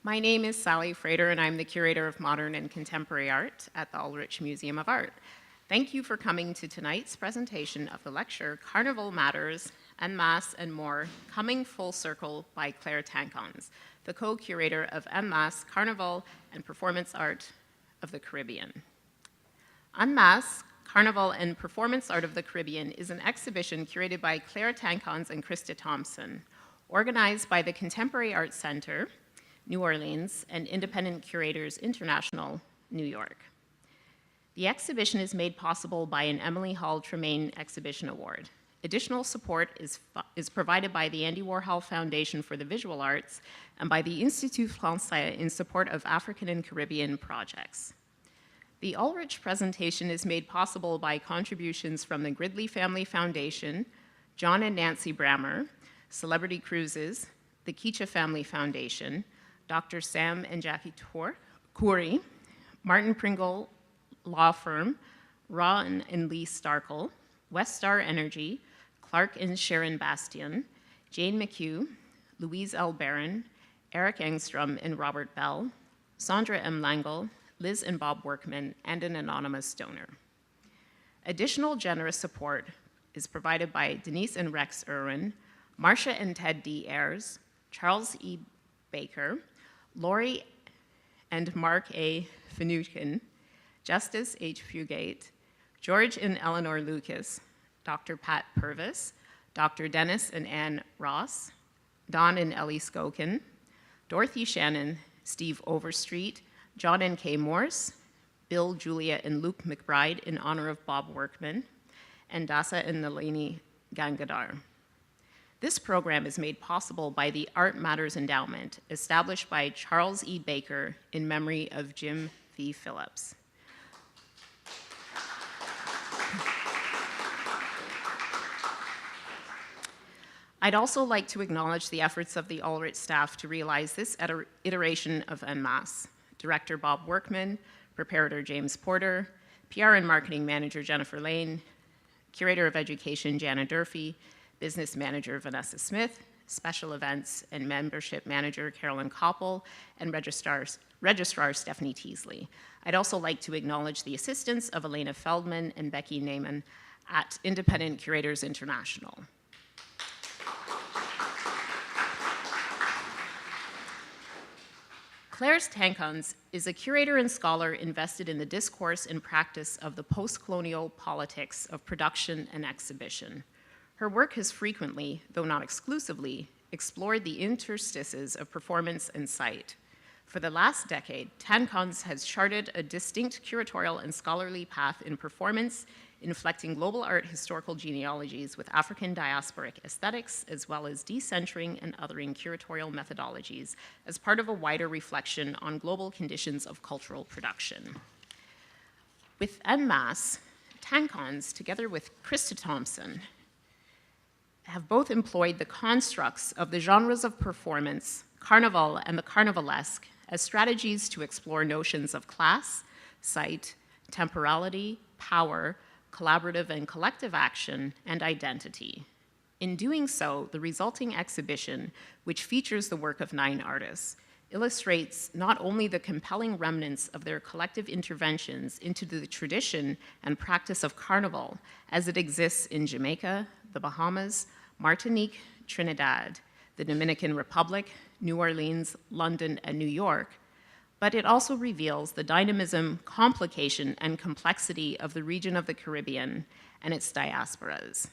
My name is Sally Frater, and I'm the Curator of Modern and Contemporary Art at the Ulrich Museum of Art. Thank you for coming to tonight's presentation of the lecture, Carnival Matters, En Masse and More, Coming Full Circle by Claire Tancons, the co-curator of En Masse, Carnival, and Performance Art of the Caribbean. En Masse, Carnival, and Performance Art of the Caribbean is an exhibition curated by Claire Tancons and Krista Thompson, organized by the Contemporary Art Center, New Orleans, and Independent Curators International, New York. The exhibition is made possible by an Emily Hall Tremaine Exhibition Award. Additional support is provided by the Andy Warhol Foundation for the Visual Arts and by the Institut Français in support of African and Caribbean projects. The Ulrich presentation is made possible by contributions from the Gridley Family Foundation, John and Nancy Brammer, Celebrity Cruises, the Keacha Family Foundation, Dr. Sam and Jackie Khoury, Martin Pringle Law Firm, Ron and Lee Starkle, Westar Energy, Clark and Sharon Bastian, Jane McHugh, Louise L. Barron, Eric Engstrom and Robert Bell, Sandra M. Langle, Liz and Bob Workman, and an anonymous donor. Additional generous support is provided by Denise and Rex Irwin, Marcia and Ted D. Ayers, Charles E. Baker, Lori and Mark A. Finucane, Justice H. Fugate, George and Eleanor Lucas, Dr. Pat Purvis, Dr. Dennis and Ann Ross, Don and Ellie Skokin, Dorothy Shannon, Steve Overstreet, John and Kay Morse, Bill, Julia, and Luke McBride in honor of Bob Workman, and Dasa and Nalini Gangadhar. This program is made possible by the Art Matters Endowment, established by Charles E. Baker in memory of Jim V. Phillips. I'd also like to acknowledge the efforts of the Ulrich staff to realize this iteration of En Masse. Director Bob Workman, preparator James Porter, PR and marketing manager Jennifer Lane, curator of education Jana Durfee, business manager Vanessa Smith, special events and membership manager Carolyn Koppel, and registrar Stephanie Teasley. I'd also like to acknowledge the assistance of Elena Feldman and Becky Naiman at Independent Curators International. Claire Tancons is a curator and scholar invested in the discourse and practice of the post-colonial politics of production and exhibition. Her work has frequently, though not exclusively, explored the interstices of performance and sight. For the last decade, Tancons has charted a distinct curatorial and scholarly path in performance, inflecting global art historical genealogies with African diasporic aesthetics, as well as decentering and othering curatorial methodologies as part of a wider reflection on global conditions of cultural production. With En Masse, Tancons, together with Krista Thompson, have both employed the constructs of the genres of performance, carnival and the carnivalesque, as strategies to explore notions of class, sight, temporality, power, collaborative and collective action, and identity. In doing so, the resulting exhibition, which features the work of 9 artists, illustrates not only the compelling remnants of their collective interventions into the tradition and practice of carnival as it exists in Jamaica, the Bahamas, Martinique, Trinidad, the Dominican Republic, New Orleans, London, and New York, but it also reveals the dynamism, complication, and complexity of the region of the Caribbean and its diasporas.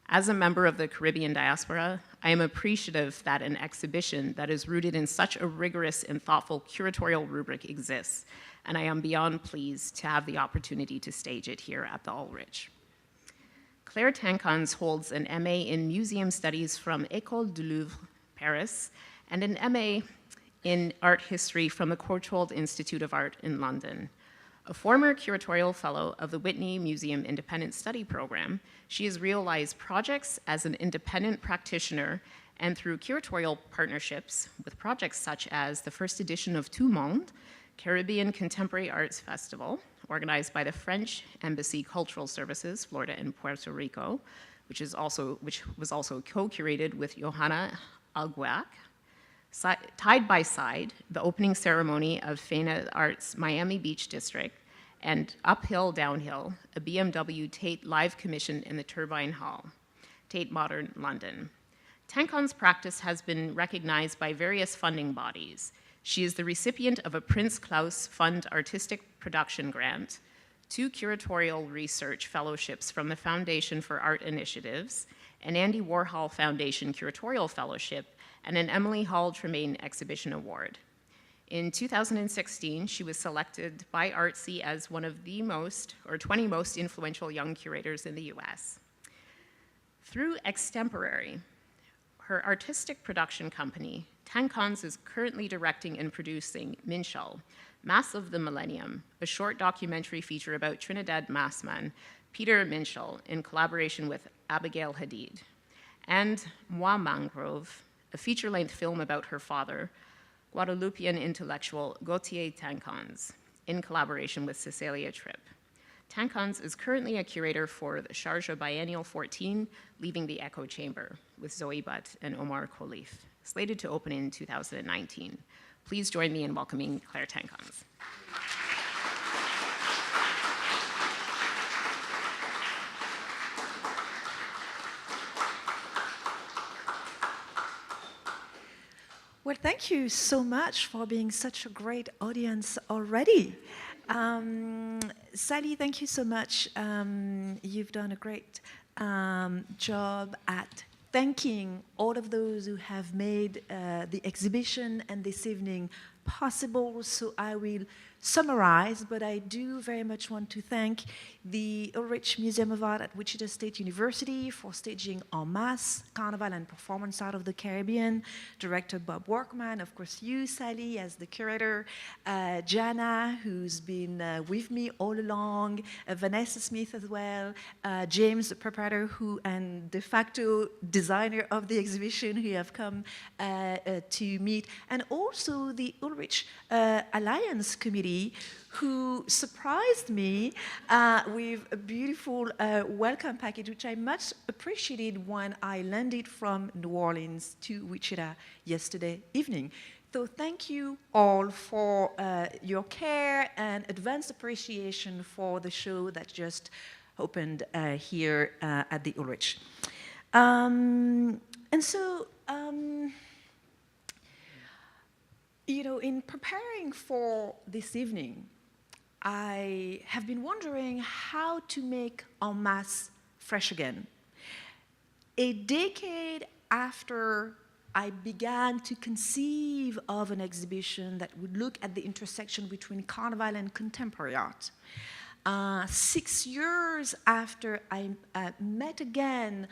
As a member of the Caribbean diaspora, I am appreciative that an exhibition that is rooted in such a rigorous and thoughtful curatorial rubric exists, and I am beyond pleased to have the opportunity to stage it here at the Ulrich. Claire Tancons holds an MA in Museum Studies from École du Louvre, Paris, and an MA in Art History from the Courtauld Institute of Art in London. A former Curatorial Fellow of the Whitney Museum Independent Study Program, she has realized projects as an independent practitioner and through curatorial partnerships with projects such as the first edition of Tout Monde, Caribbean Contemporary Arts Festival, organized by the French Embassy Cultural Services, Florida and Puerto Rico, which was also co-curated with Johanna Alguac, Tied by Side, the opening ceremony of Faena Art's Miami Beach District, and Uphill Downhill, a BMW Tate live commission in the Turbine Hall, Tate Modern London. Tancons' practice has been recognized by various funding bodies. She is the recipient of a Prince Claus Fund Artistic Production Grant, 2 Curatorial Research Fellowships from the Foundation for Art Initiatives, an Andy Warhol Foundation Curatorial Fellowship, and an Emily Hall Tremaine Exhibition Award. In 2016, she was selected by Artsy as one of the 20 most influential young curators in the US. Through Extemporary, her artistic production company, Tancons is currently directing and producing Minshall, Mass of the Millennium, a short documentary feature about Trinidad massman Peter Minshall in collaboration with Abigail Hadid, and Moi Mangrove, a feature-length film about her father, Guadeloupean intellectual Gauthier Tancons, in collaboration with Cecilia Tripp. Tancons is currently a curator for the Sharjah Biennial 14, Leaving the Echo Chamber, with Zoe Butt and Omar Khalif, slated to open in 2019. Please join me in welcoming Claire Tancons. Well, thank you so much for being such a great audience already. Sally, thank you so much. You've done a great job at thanking all of those who have made the exhibition and this evening possible. So I will summarize, but I do very much want to thank the Ulrich Museum of Art at Wichita State University for staging en masse Carnival and Performance Art of the Caribbean, Director Bob Workman, of course you, Sally, as the curator, Jana, who's been with me all along, Vanessa Smith as well, James, the preparator and de facto designer of the exhibition, who have come to meet, and also the Ulrich Alliance Committee, who surprised me with a beautiful welcome package, which I much appreciated when I landed from New Orleans to Wichita yesterday evening. So thank you all for your care and advanced appreciation for the show that just opened here at the Ulrich. You know, in preparing for this evening, I have been wondering how to make en masse fresh again. A decade after I began to conceive of an exhibition that would look at the intersection between Carnival and contemporary art. 6 years after I met again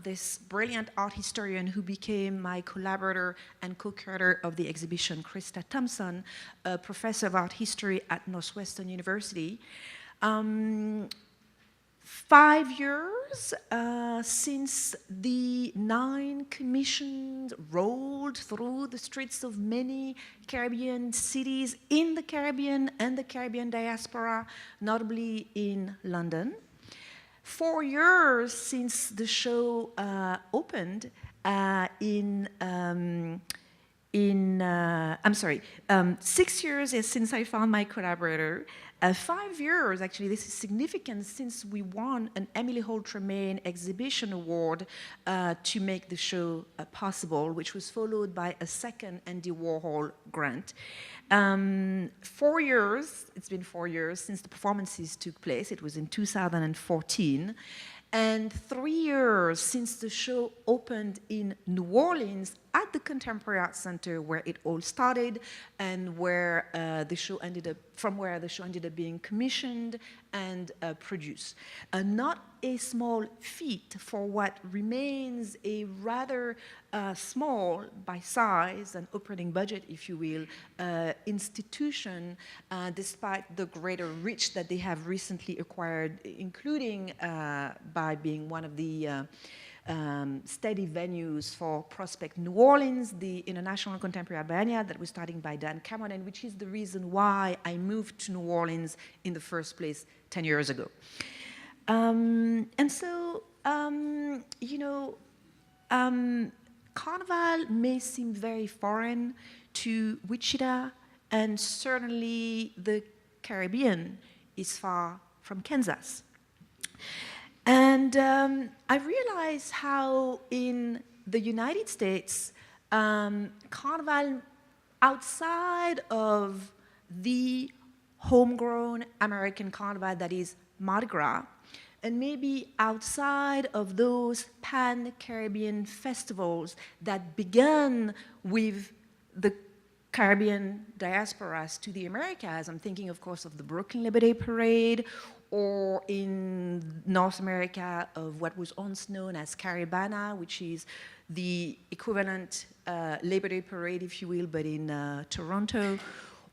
this brilliant art historian who became my collaborator and co-curator of the exhibition, Krista Thompson, a professor of art history at Northwestern University. 5 years since the 9 commissions rolled through the streets of many Caribbean cities in the Caribbean and the Caribbean diaspora, notably in London. 4 years since the show opened I'm sorry, 6 years since I found my collaborator. 5 years, actually, this is significant, since we won an Emily Hall Tremaine Exhibition Award to make the show possible, which was followed by a second Andy Warhol grant. 4 years, it's been 4 years since the performances took place. It was in 2014. And 3 years since the show opened in New Orleans at the Contemporary Art Center, where it all started, and where the show ended up being commissioned and produced. Not a small feat for what remains a rather small, by size and operating budget, if you will, institution, despite the greater reach that they have recently acquired, including by being one of the steady venues for Prospect New Orleans, the International Contemporary Art Biennial that was started by Dan Cameron, and which is the reason why I moved to New Orleans in the first place 10 years ago. Carnival may seem very foreign to Wichita, and certainly the Caribbean is far from Kansas. And I realized how in the United States, Carnival, outside of the homegrown American Carnival that is Mardi Gras, and maybe outside of those pan-Caribbean festivals that began with the Caribbean diasporas to the Americas. I'm thinking, of course, of the Brooklyn Labor Day Parade, or in North America of what was once known as Caribana, which is the equivalent Labor Day Parade, if you will, but in Toronto.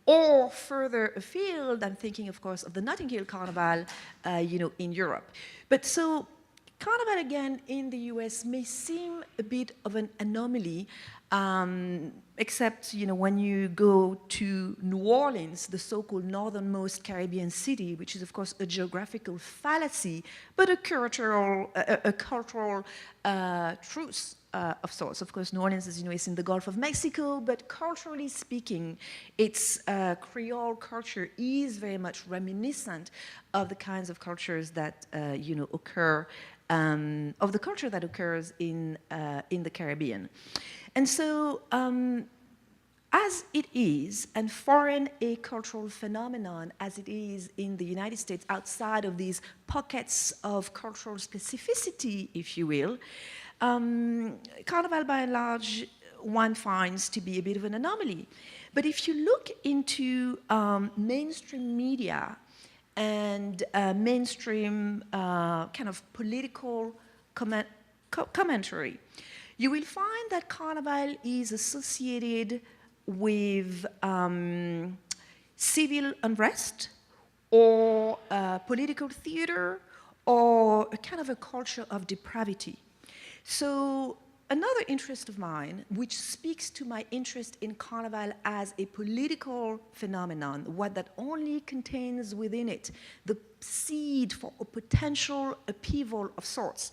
Or further afield, I'm thinking, of course, of the Notting Hill Carnival, in Europe. But so Carnival, again, in the US may seem a bit of an anomaly, except, when you go to New Orleans, the so-called northernmost Caribbean city, which is, of course, a geographical fallacy, but a cultural truth of sorts. Of course, New Orleans, as you know, is in the Gulf of Mexico, but culturally speaking, its Creole culture is very much reminiscent of the kinds of cultures that, occur, of the culture that occurs in the Caribbean. And so, as it is, and foreign a cultural phenomenon as it is in the United States, outside of these pockets of cultural specificity, if you will, Carnival, by and large, one finds to be a bit of an anomaly. But if you look into mainstream media and mainstream kind of political commentary, you will find that Carnival is associated with civil unrest, or political theater, or a kind of a culture of depravity. So another interest of mine, which speaks to my interest in Carnival as a political phenomenon, what that only contains within it the seed for a potential upheaval of sorts.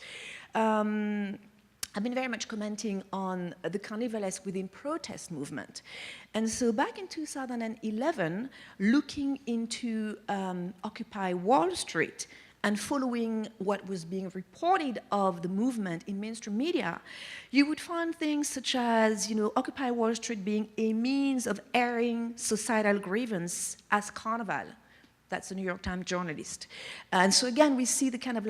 I've been very much commenting on the Carnivalesque within protest movement. And so back in 2011, looking into Occupy Wall Street and following what was being reported of the movement in mainstream media, you would find things such as, Occupy Wall Street being a means of airing societal grievance as Carnival. That's a New York Times journalist. And so again, we see the kind of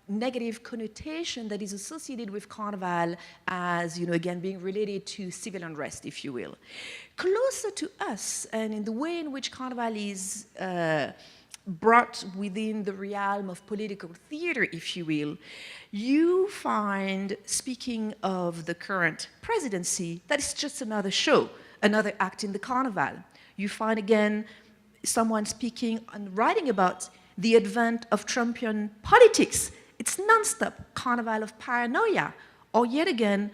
negative connotation that is associated with Carnival as, again, being related to civil unrest, if you will. Closer to us, and in the way in which Carnival is brought within the realm of political theater, if you will, you find, speaking of the current presidency, that it's just another show, another act in the Carnival. You find, again, someone speaking and writing about the advent of Trumpian politics. It's nonstop Carnival of paranoia, or yet again,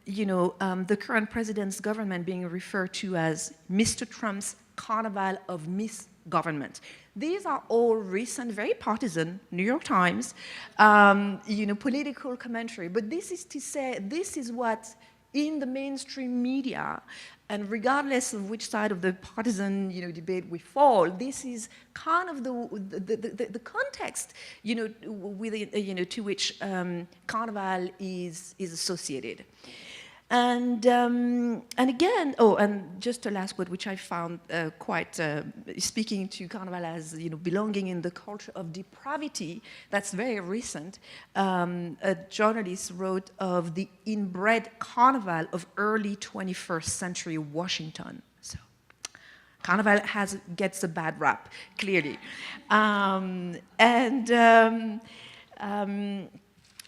the current president's government being referred to as Mr. Trump's Carnival of misgovernment. These are all recent, very partisan, New York Times, political commentary. But this is to say, this is what, in the mainstream media, and regardless of which side of the partisan, debate we fall, this is kind of the context, with, to which Carnival is associated. And again, and just a last word, which I found quite speaking to Carnival as belonging in the culture of depravity. That's very recent. A journalist wrote of the inbred Carnival of early 21st century Washington. So Carnival gets a bad rap, clearly,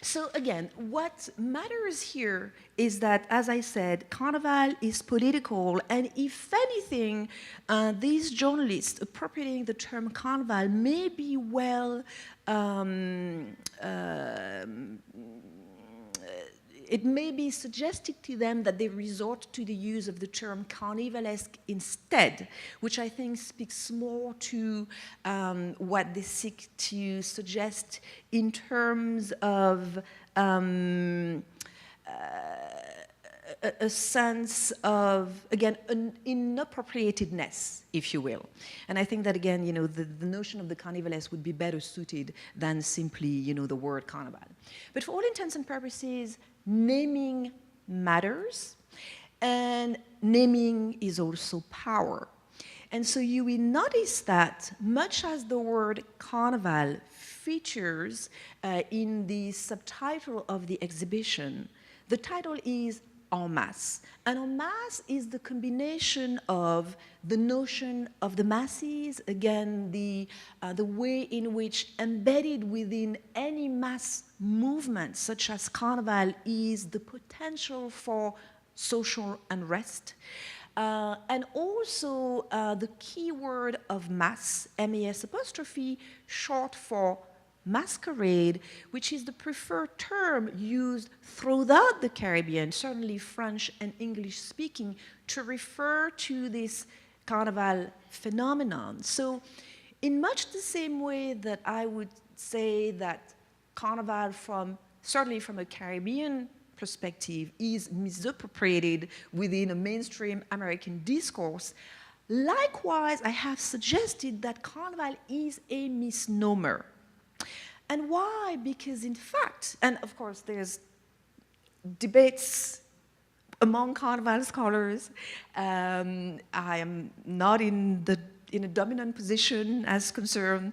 So again, what matters here is that, as I said, Carnival is political, and if anything, these journalists appropriating the term Carnival may be it may be suggested to them that they resort to the use of the term carnivalesque instead, which I think speaks more to what they seek to suggest in terms of a sense of, again, an inappropriatedness, if you will. And I think that, again, the notion of the carnivalesque would be better suited than simply, the word carnival. But for all intents and purposes, naming matters, and naming is also power. And so you will notice that much as the word carnival features in the subtitle of the exhibition, the title is En masse. And en masse is the combination of the notion of the masses, again, the way in which embedded within any mass movement, such as Carnival, is the potential for social unrest. And also the keyword of mass, M-A-S apostrophe, short for masquerade, which is the preferred term used throughout the Caribbean, certainly French and English speaking, to refer to this carnival phenomenon. So in much the same way that I would say that carnival certainly from a Caribbean perspective is misappropriated within a mainstream American discourse, likewise I have suggested that carnival is a misnomer. And why? Because in fact, and of course there's debates among carnival scholars. I am not in a dominant position as concerned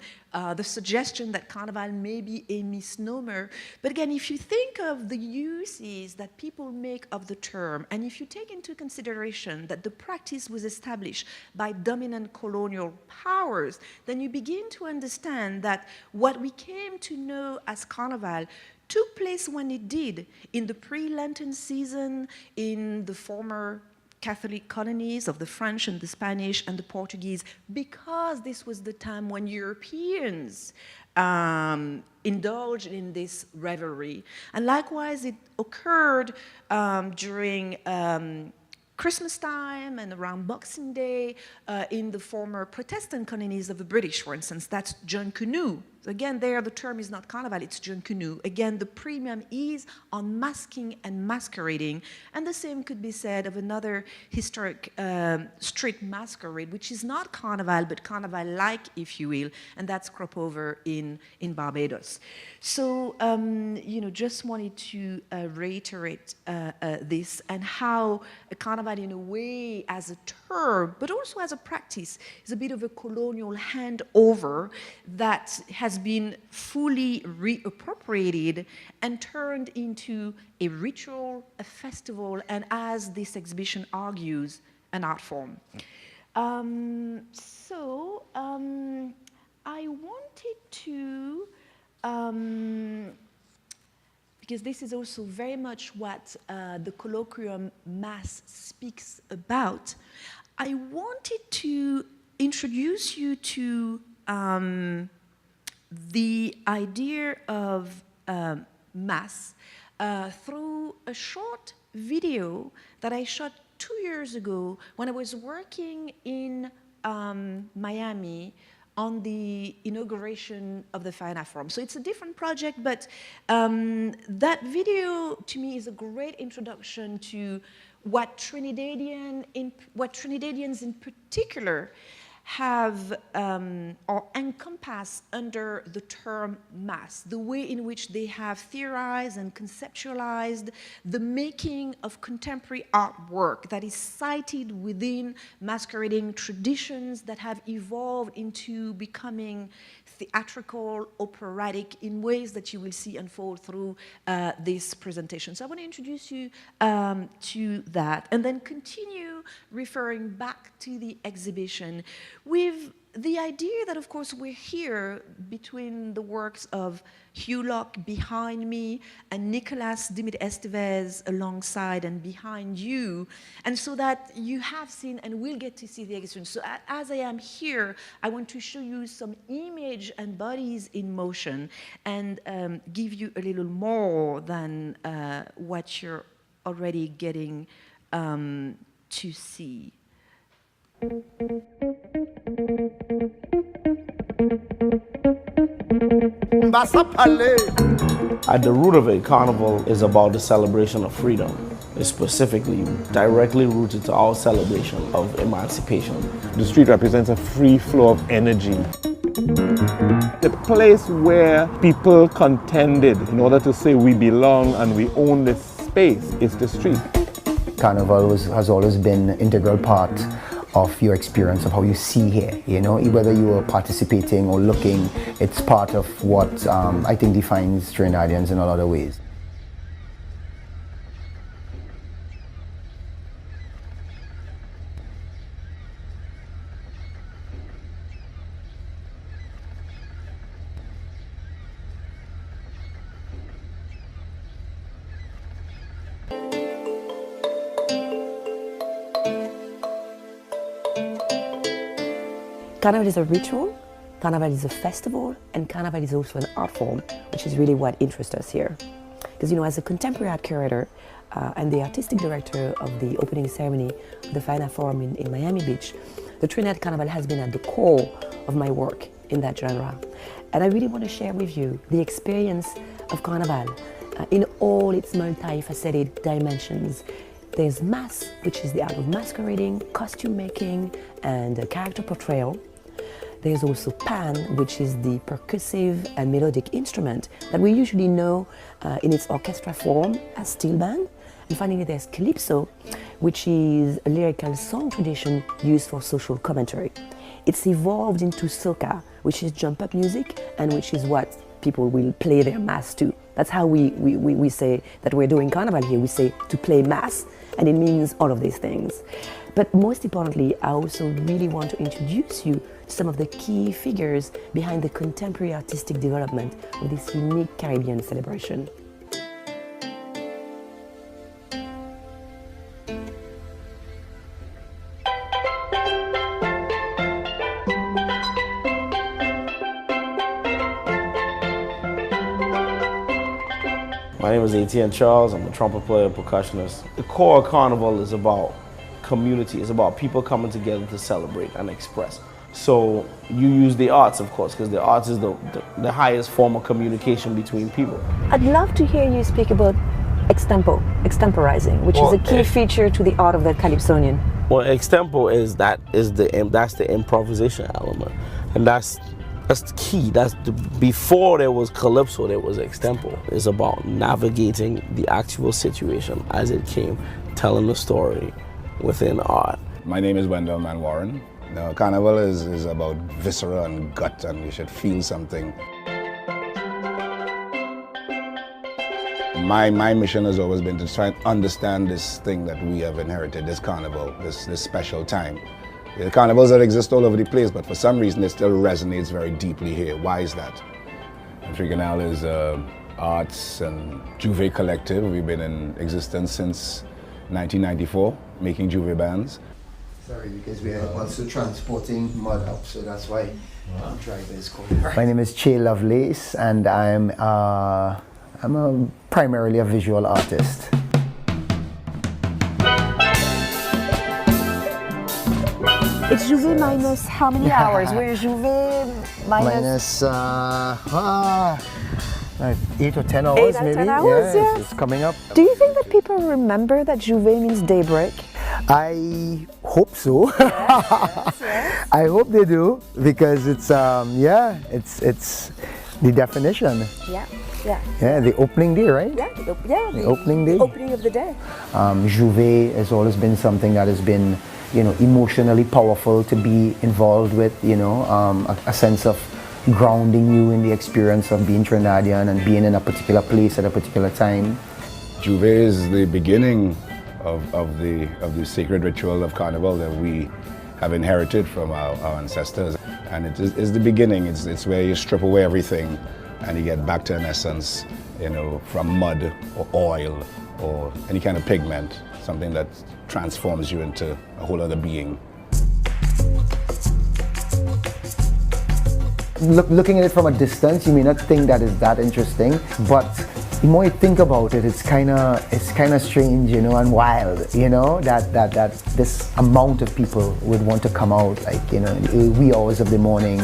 the suggestion that carnival may be a misnomer. But again, if you think of the uses that people make of the term, and if you take into consideration that the practice was established by dominant colonial powers, then you begin to understand that what we came to know as carnival took place when it did in the pre-Lenten season in the former Catholic colonies of the French and the Spanish and the Portuguese, because this was the time when Europeans indulged in this revelry. And likewise, it occurred during Christmas time and around Boxing Day in the former Protestant colonies of the British, for instance. That's John Canoe. Again, there the term is not carnival, it's John Canoe. Again, the premium is on masking and masquerading. And the same could be said of another historic street masquerade, which is not carnival, but carnival-like, if you will, and that's crop over in Barbados. So, just wanted to reiterate this and how a carnival, in a way, as a term, but also as a practice, is a bit of a colonial handover that has been fully reappropriated and turned into a ritual, a festival, and as this exhibition argues, an art form. I wanted to, because this is also very much what the colloquium mass speaks about, I wanted to introduce you to the idea of mass through a short video that I shot 2 years ago when I was working in Miami on the inauguration of the Faena Forum. So it's a different project, but that video to me is a great introduction to what Trinidadians in particular have or encompass under the term mass, the way in which they have theorized and conceptualized the making of contemporary artwork that is cited within masquerading traditions that have evolved into becoming theatrical, operatic, in ways that you will see unfold through this presentation. So I want to introduce you to that, and then continue referring back to the exhibition with the idea that, of course, we're here between the works of Hugh Locke behind me and Nicolas Dimit-Estevez alongside and behind you, and so that you have seen and will get to see the exhibition. So as I am here, I want to show you some image and bodies in motion and give you a little more than what you're already getting to see. At the root of it, Carnival is about the celebration of freedom. is specifically directly rooted to our celebration of emancipation. The street represents a free flow of energy. The place where people contended in order to say we belong and we own this space is the street. Carnival has always been an integral part of your experience of how you see here, you know, whether you are participating or looking, it's part of what I think defines Trinidadians in a lot of ways. Carnival is a ritual, Carnival is a festival, and Carnival is also an art form, which is really what interests us here. Because, you know, as a contemporary art curator and the artistic director of the opening ceremony of the Faena Forum in Miami Beach, the Trinidad Carnival has been at the core of my work in that genre. And I really want to share with you the experience of Carnival in all its multifaceted dimensions. There's mass, which is the art of masquerading, costume making, and character portrayal. There's also pan, which is the percussive and melodic instrument that we usually know in its orchestra form as steel band. And finally, there's calypso, which is a lyrical song tradition used for social commentary. It's evolved into soca, which is jump-up music, and which is what people will play their mass to. That's how we say that we're doing Carnival here. We say to play mass, and it means all of these things. But most importantly, I also really want to introduce you to some of the key figures behind the contemporary artistic development of this unique Caribbean celebration. My name is Tate Charles. I'm a trumpet player, percussionist. The core of Carnival is about community. It's about people coming together to celebrate and express. So you use the arts, of course, because the arts is the highest form of communication between people. I'd love to hear you speak about extemporizing, which is a key feature to the art of the Calypsonian. Well, extempo that's the improvisation element, and that's the key. Before there was calypso, there was extempo. It's about navigating the actual situation as it came, telling the story within art. My name is Wendell Warren. Now, Carnival is about viscera and gut, and you should feel something. My mission has always been to try and understand this thing that we have inherited, this carnival, this special time. The carnivals that exist all over the place, but for some reason it still resonates very deeply here. Why is that? Trigonal is arts and Juve collective. We've been in existence since 1994, making Juve bands. Sorry, because we are also transporting mud up, so that's why the driver is called. My name is Che Lovelace, and I'm primarily a visual artist. It's Juve minus how many hours? We're Juve minus... Like 8 or 10 hours, 8 or maybe. 10 hours, yeah. It's coming up. Do you think that people remember that Juve means daybreak? I hope so. Yes. I hope they do, because it's it's the definition. Yeah. Yeah, the opening day, right? Yeah, the opening day. The opening of the day. Juve has always been something that has been, you know, emotionally powerful to be involved with, you know, a sense of grounding you in the experience of being Trinidadian and being in a particular place at a particular time. Juve is the beginning of the sacred ritual of Carnival that we have inherited from our ancestors. And it is the beginning. It's where you strip away everything and you get back to an essence, you know, from mud or oil or any kind of pigment, something that transforms you into a whole other being. Looking at it from a distance, you may not think that is that interesting, but the more you think about it, it's kind of strange, you know, and wild, you know, that this amount of people would want to come out, like, you know, wee hours of the morning,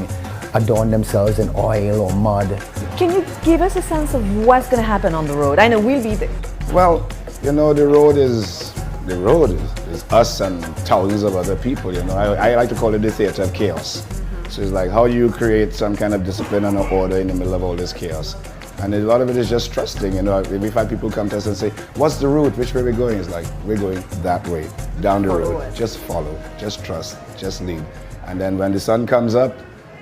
adorn themselves in oil or mud. Can you give us a sense of what's going to happen on the road? I know we'll be there. Well, You know, the road is us and thousands of other people, you know. I like to call it the theater of chaos. So it's like how you create some kind of discipline and order in the middle of all this chaos. And a lot of it is just trusting, you know. We've had people come to us and say, what's the route? Which way are we going? It's like, we're going that way, down the road. Just follow, just trust, just lead. And then when the sun comes up,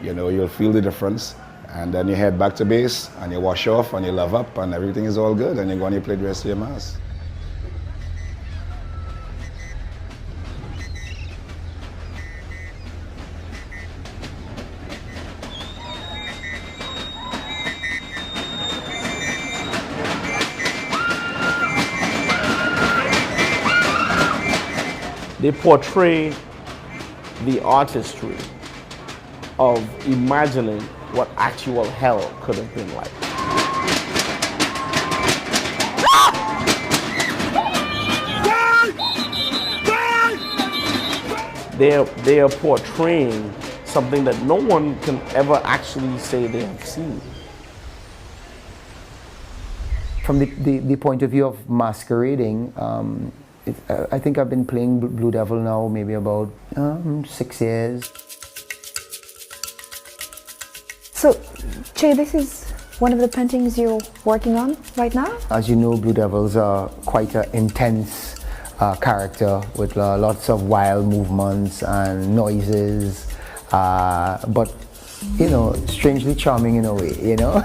you know, you'll feel the difference. And then you head back to base and you wash off and you love up and everything is all good and you go and you play the rest of your mass. They portray the artistry of imagining what actual hell could have been like. They are portraying something that no one can ever actually say they have seen. From the point of view of masquerading, I think I've been playing Blue Devil now maybe about 6 years. So, Che, this is one of the paintings you're working on right now? As you know, Blue Devils are quite an intense character with lots of wild movements and noises, but, you know, strangely charming in a way, you know?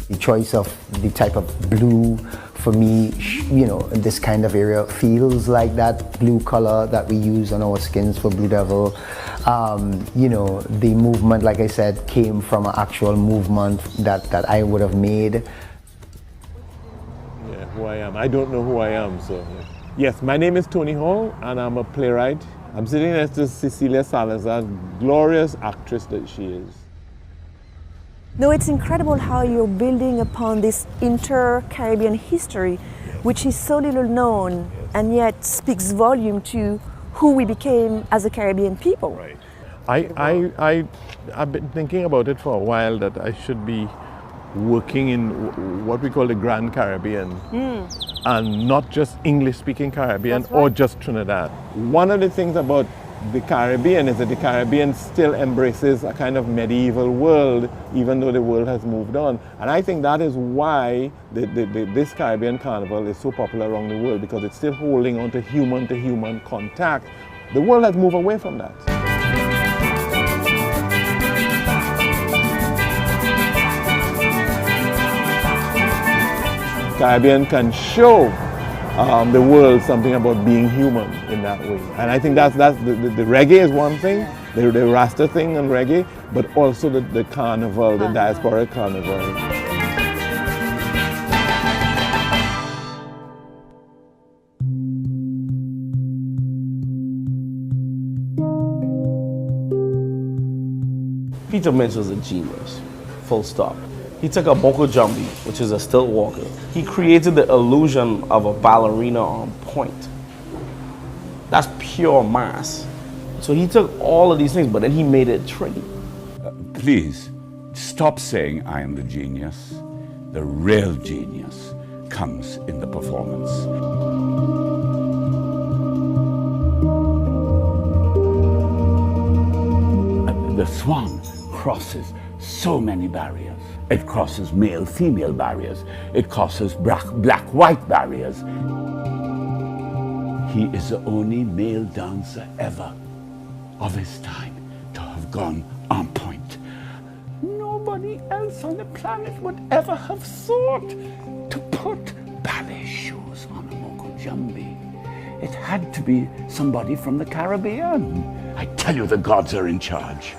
The choice of the type of blue, for me, you know, in this kind of area feels like that blue color that we use on our skins for Blue Devil. You know, the movement, like I said, came from an actual movement that I would have made. Yeah, who I am. I don't know who I am, so. Yeah. Yes, my name is Tony Hall, and I'm a playwright. I'm sitting next to Cecilia Salazar, glorious actress that she is. No, it's incredible how you're building upon this inter-Caribbean history, which is so little known and yet speaks volume to who we became as a Caribbean people. Right. I've been thinking about it for a while that I should be working in what we call the Grand Caribbean and not just English-speaking Caribbean or just Trinidad. One of the things about the Caribbean is that the Caribbean still embraces a kind of medieval world, even though the world has moved on. And I think that is why this Caribbean Carnival is so popular around the world, because it's still holding on to human contact. The world has moved away from that. Caribbean can show the world something about being human in that way. And I think that's the reggae is one thing, the Rasta thing and reggae, but also the carnival, the diasporic carnival. Peter Minshall was a genius, full stop. He took a boko jumbi, which is a still walker. He created the illusion of a ballerina on point. That's pure mass. So he took all of these things, but then he made it trendy. Please, stop saying I am the genius. The real genius comes in the performance. The swan crosses so many barriers. It crosses male-female barriers. It crosses black-white barriers. He is the only male dancer ever of his time to have gone on point. Nobody else on the planet would ever have thought to put ballet shoes on a moko jumbi. It had to be somebody from the Caribbean. I tell you, the gods are in charge.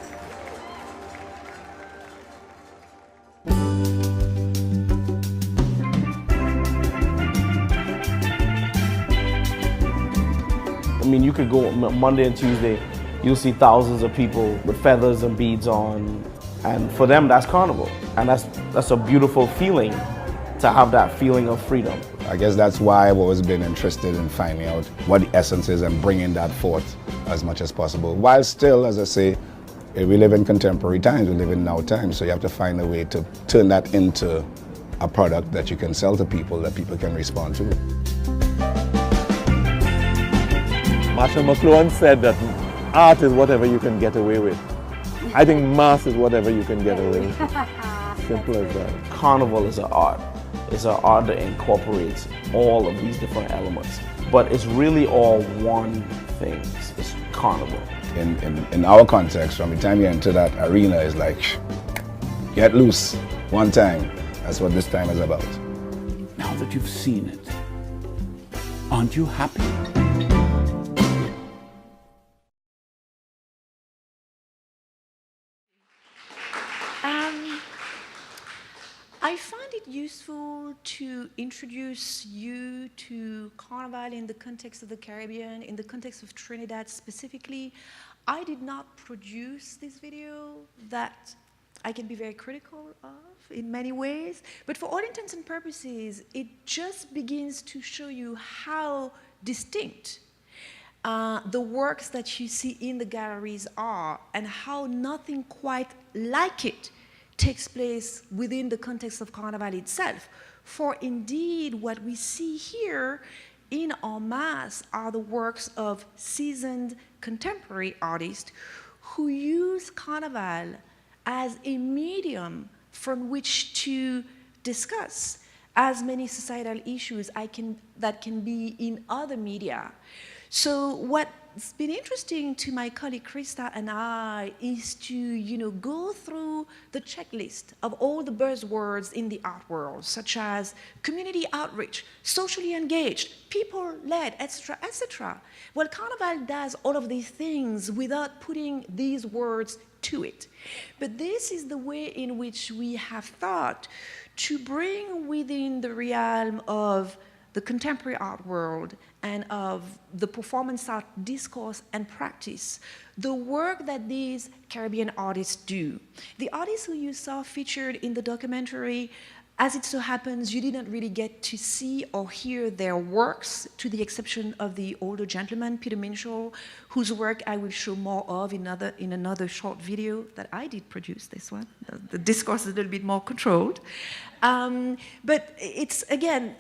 I mean, you could go Monday and Tuesday, you'll see thousands of people with feathers and beads on, and for them, that's carnival. And that's a beautiful feeling, to have that feeling of freedom. I guess that's why I've always been interested in finding out what the essence is and bringing that forth as much as possible. While still, as I say, we live in contemporary times, we live in now times, so you have to find a way to turn that into a product that you can sell to people, that people can respond to. Marshall McLuhan said that art is whatever you can get away with. I think mass is whatever you can get away with. Simple as that. Carnival is an art. It's an art that incorporates all of these different elements. But it's really all one thing. It's carnival. In our context, from the time you enter that arena, is like, get loose one time. That's what this time is about. Now that you've seen it, aren't you happy? I find it useful to introduce you to Carnival in the context of the Caribbean, in the context of Trinidad specifically. I did not produce this video that I can be very critical of in many ways, but for all intents and purposes, it just begins to show you how distinct the works that you see in the galleries are, and how nothing quite like it takes place within the context of Carnival itself. For indeed, what we see here in en masse are the works of seasoned contemporary artists who use Carnival as a medium from which to discuss as many societal issues that can be in other media. So what's been interesting to my colleague Krista and I is to go through the checklist of all the buzzwords in the art world, such as community outreach, socially engaged, people-led, etc., etc. Well, Carnival does all of these things without putting these words to it. But this is the way in which we have thought to bring within the realm of the contemporary art world and of the performance art discourse and practice, the work that these Caribbean artists do. The artists who you saw featured in the documentary, as it so happens, you didn't really get to see or hear their works, to the exception of the older gentleman, Peter Minshall, whose work I will show more of in another short video that I did produce, this one. The discourse is a little bit more controlled. But it's, again,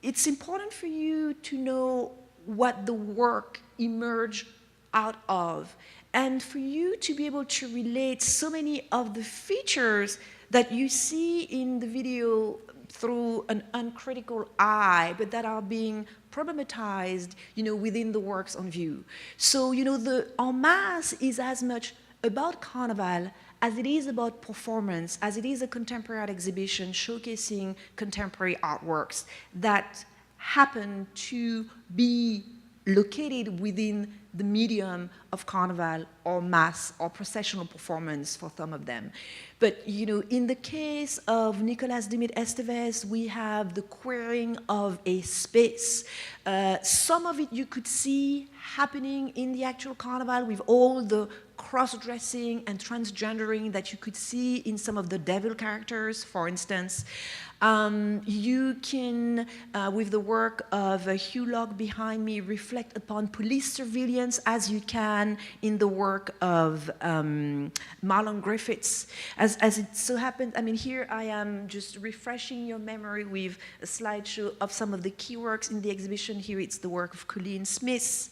it's important for you to know what the work emerged out of, and for you to be able to relate so many of the features that you see in the video through an uncritical eye, but that are being problematized, within the works on view. So, the en masse is as much about Carnival as it is about performance, as it is a contemporary art exhibition showcasing contemporary artworks that happen to be located within the medium of Carnival or mass or processional performance for some of them. But in the case of Nicolas Dimit Estevez, we have the queering of a space. Some of it you could see happening in the actual Carnival with all the cross-dressing and transgendering that you could see in some of the devil characters, for instance. You can, with the work of Hugh Locke behind me, reflect upon police surveillance as you can in the work of Marlon Griffiths. As it so happens, here I am just refreshing your memory with a slideshow of some of the key works in the exhibition. Here it's the work of Colleen Smith.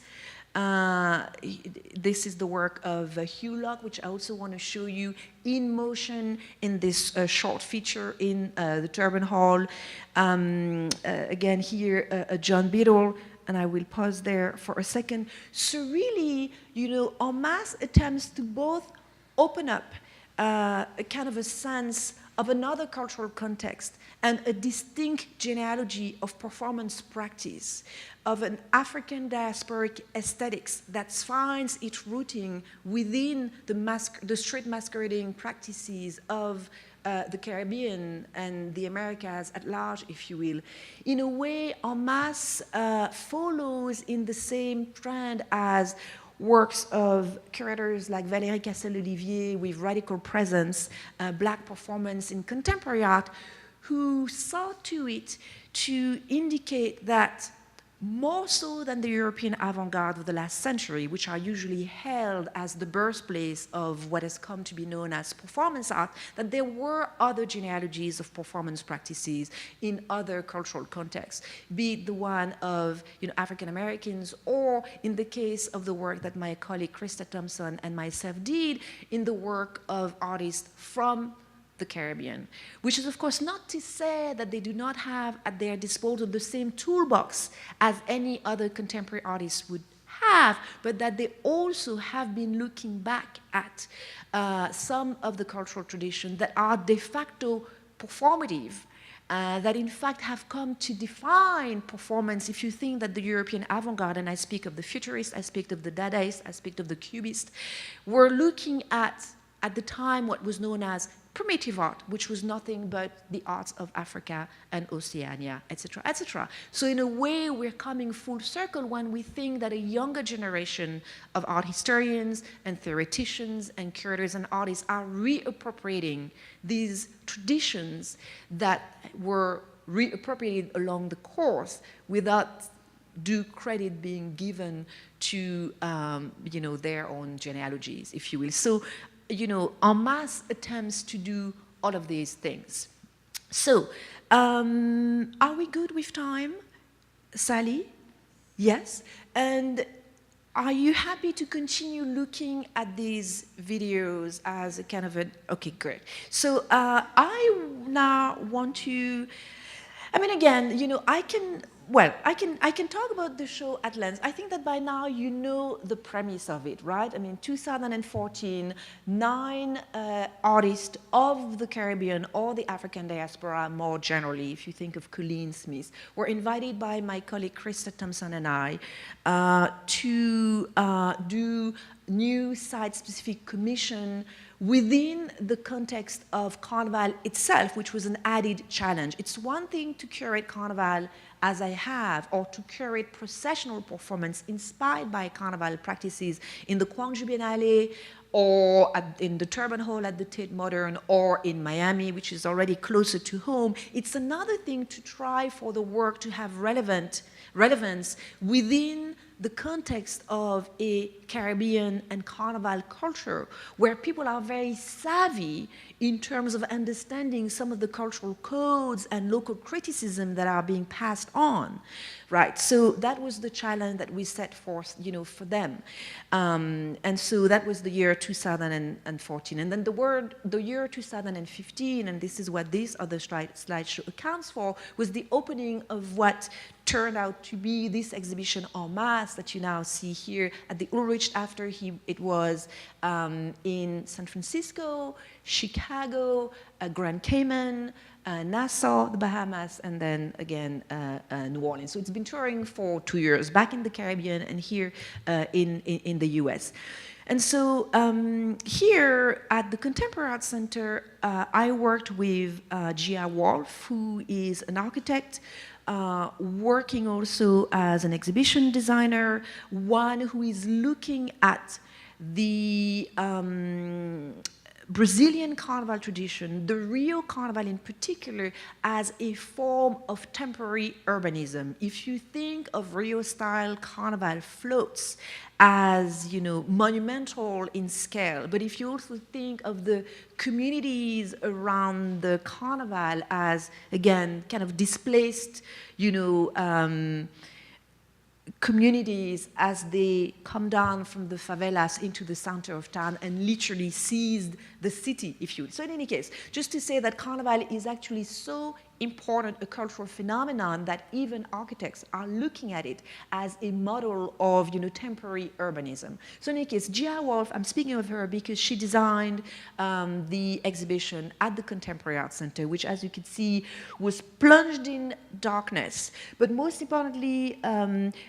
This is the work of Hugh Locke, which I also want to show you in motion in this short feature in the Turban Hall. Again here, John Biddle, and I will pause there for a second. So really, en masse attempts to both open up a kind of a sense of another cultural context and a distinct genealogy of performance practice, of an African diasporic aesthetics that finds its rooting within the street masquerading practices of the Caribbean and the Americas at large, if you will. In a way, en masse follows in the same trend as works of curators like Valérie Cassel-Olivier with radical presence, black performance in contemporary art, who saw to it to indicate that more so than the European avant-garde of the last century, which are usually held as the birthplace of what has come to be known as performance art, that there were other genealogies of performance practices in other cultural contexts, be it the one of African Americans, or in the case of the work that my colleague Krista Thompson and myself did, in the work of artists from the Caribbean, which is of course not to say that they do not have at their disposal the same toolbox as any other contemporary artists would have, but that they also have been looking back at some of the cultural traditions that are de facto performative, that in fact have come to define performance. If you think that the European avant-garde, and I speak of the futurists, I speak of the Dadaists, I speak of the Cubists, were looking at the time what was known as primitive art, which was nothing but the arts of Africa and Oceania, etc., etc. So in a way, we're coming full circle when we think that a younger generation of art historians and theoreticians and curators and artists are reappropriating these traditions that were reappropriated along the course without due credit being given to their own genealogies, if you will. So en masse attempts to do all of these things. So, are we good with time, Sally? Yes? And are you happy to continue looking at these videos as a kind of okay, great. So, I now want to, again, I can talk about the show at length. I think that by now you know the premise of it, right? 2014, 9 artists of the Caribbean or the African diaspora more generally, if you think of Colleen Smith, were invited by my colleague Krista Thompson and I to do new site-specific commission within the context of Carnival itself, which was an added challenge. It's one thing to curate Carnival as I have, or to curate processional performance inspired by Carnival practices in the Gwangju Biennial, or in the Turban Hall at the Tate Modern, or in Miami, which is already closer to home. It's another thing to try for the work to have relevance within the context of a Caribbean and Carnival culture, where people are very savvy in terms of understanding some of the cultural codes and local criticism that are being passed on, right? So that was the challenge that we set forth, for them. And so that was the year 2014. And then the year 2015, and this is what this other slideshow accounts for, was the opening of what turned out to be this exhibition en masse that you now see here at the Ulrich, after it was in San Francisco, Chicago, Grand Cayman, Nassau, the Bahamas, and then again New Orleans. So it's been touring for 2 years, back in the Caribbean and here in the US. And so here at the Contemporary Art Center, I worked with Gia Wolf, who is an architect, working also as an exhibition designer, one who is looking at the Brazilian Carnival tradition, the Rio Carnival in particular, as a form of temporary urbanism. If you think of Rio-style Carnival floats as, monumental in scale, but if you also think of the communities around the Carnival as, again, kind of displaced, communities as they come down from the favelas into the center of town and literally seized the city, if you will. So in any case, just to say that Carnival is actually so important a cultural phenomenon that even architects are looking at it as a model of temporary urbanism. So in any case, Gia Wolf, I'm speaking of her because she designed the exhibition at the Contemporary Art Center, which, as you can see, was plunged in darkness, but most importantly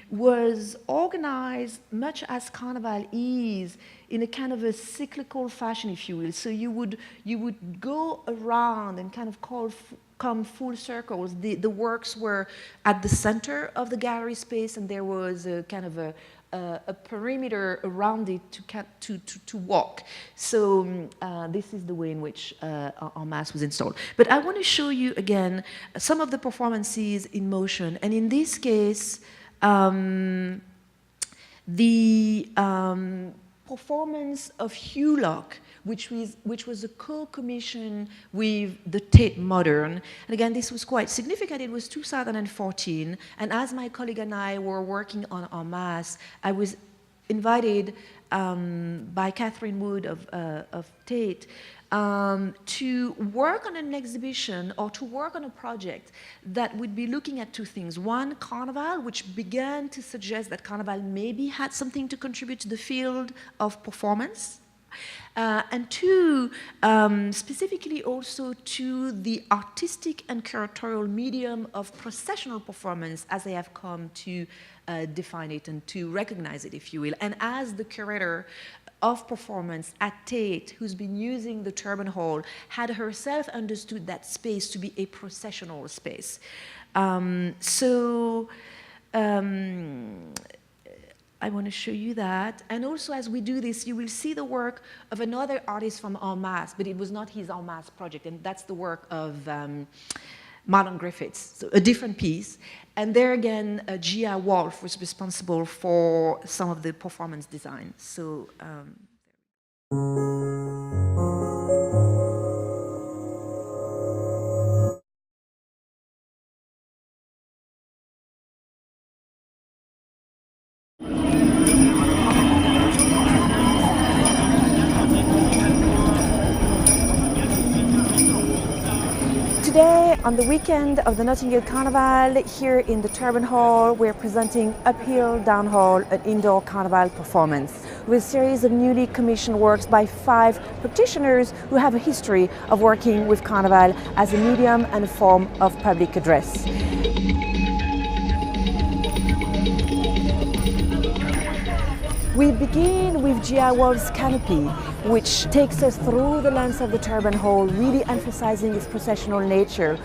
was organized much as Carnival is, in a kind of a cyclical fashion, if you will. So you would go around and kind of come full circles. The works were at the center of the gallery space, and there was a kind of a perimeter around it to walk. So this is the way in which en masse was installed. But I want to show you again some of the performances in motion, and in this case, the performance of Hulock, which was a co-commission with the Tate Modern. And again, this was quite significant. It was 2014, and as my colleague and I were working on En Masse, I was invited by Catherine Wood of Tate to work on an exhibition or to work on a project that would be looking at two things. One, Carnival, which began to suggest that Carnival maybe had something to contribute to the field of performance. And two, specifically also to the artistic and curatorial medium of processional performance as they have come to define it and to recognize it, if you will. And as the curator of performance at Tate, who's been using the Turban Hall, had herself understood that space to be a processional space. I want to show you that. And also, as we do this, you will see the work of another artist from En Masse, but it was not his En Masse project, and that's the work of Marlon Griffiths, so a different piece. And there again, Gia Wolf was responsible for some of the performance design. So. Today, on the weekend of the Notting Hill Carnival, here in the Turban Hall, we're presenting Uphill, Downhill, an indoor carnival performance with a series of newly commissioned works by 5 practitioners who have a history of working with carnival as a medium and a form of public address. We begin with Gia Wolf's Canopy, which takes us through the lens of the Turban Hall, really emphasizing its processional nature.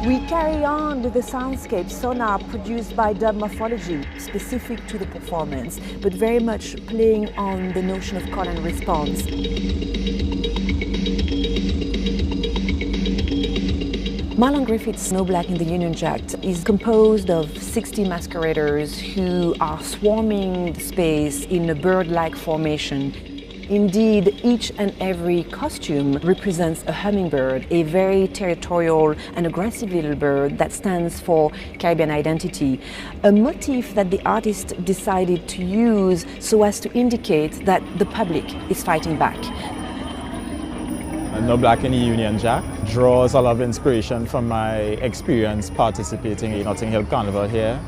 We carry on with the soundscape sonar produced by Dub Morphology, specific to the performance, but very much playing on the notion of call and response. Marlon Griffith's Snow Black in the Union Jack is composed of 60 masqueraders who are swarming the space in a bird-like formation. Indeed, each and every costume represents a hummingbird, a very territorial and aggressive little bird that stands for Caribbean identity, a motif that the artist decided to use so as to indicate that the public is fighting back. No Black in the Union Jack draws a lot of inspiration from my experience participating in Notting Hill Carnival here,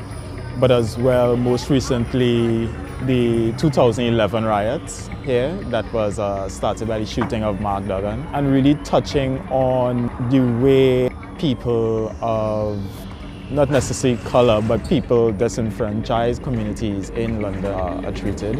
but as well, most recently, the 2011 riots here that was started by the shooting of Mark Duggan, and really touching on the way people of not necessarily color, but people disenfranchised communities in London are treated.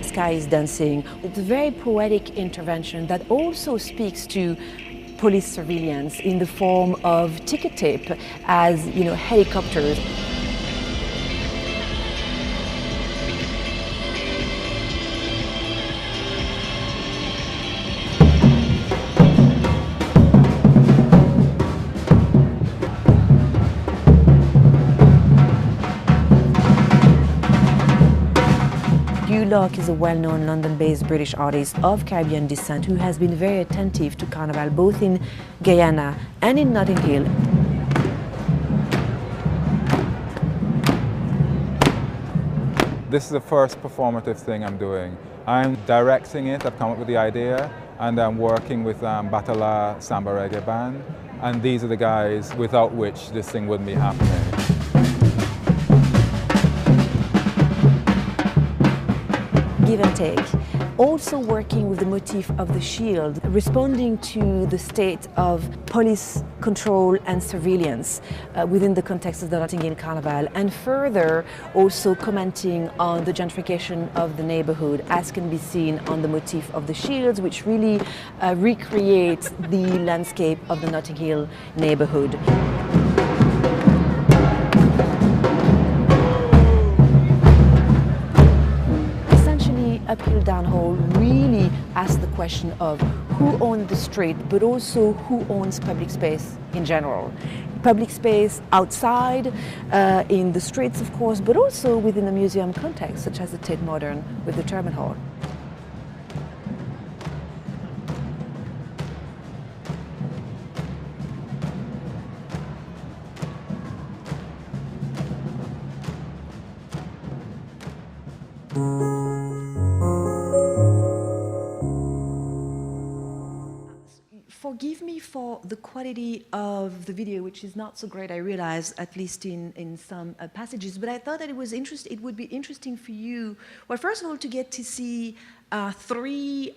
Sky is Dancing. It's a very poetic intervention that also speaks to police surveillance in the form of ticker tape as, helicopters. Hulock is a well-known London-based British artist of Caribbean descent who has been very attentive to Carnival both in Guyana and in Notting Hill. This is the first performative thing I'm doing. I'm directing it, I've come up with the idea, and I'm working with Batala Samba Reggae Band, and these are the guys without which this thing wouldn't be happening. Give and take. also working with the motif of the shield, responding to the state of police control and surveillance within the context of the Notting Hill Carnival, and further also commenting on the gentrification of the neighborhood, as can be seen on the motif of the shields, which really recreates the landscape of the Notting Hill neighborhood. Uphill Downhill really asks the question of who owns the street, but also who owns public space in general. Public space outside, in the streets of course, but also within a museum context, such as the Tate Modern with the Turbine Hall. Forgive me for the quality of the video, which is not so great, I realize, at least in some passages, but I thought that it would be interesting for you, well, first of all, to get to see the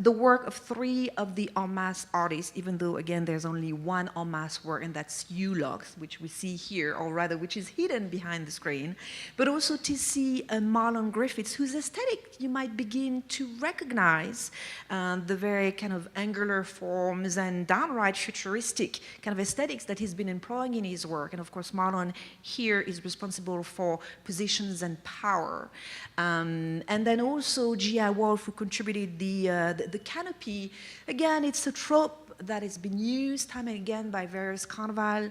work of three of the en masse artists, even though, again, there's only one en masse work, and that's Ulocks, which we see here, or rather, which is hidden behind the screen, but also to see Marlon Griffiths, whose aesthetic you might begin to recognize, the very kind of angular forms and downright futuristic kind of aesthetics that he's been employing in his work. And of course, Marlon here is responsible for positions and power. And then also G.I. Wolf, who contributed the canopy. Again, it's a trope that has been used time and again by various Carnival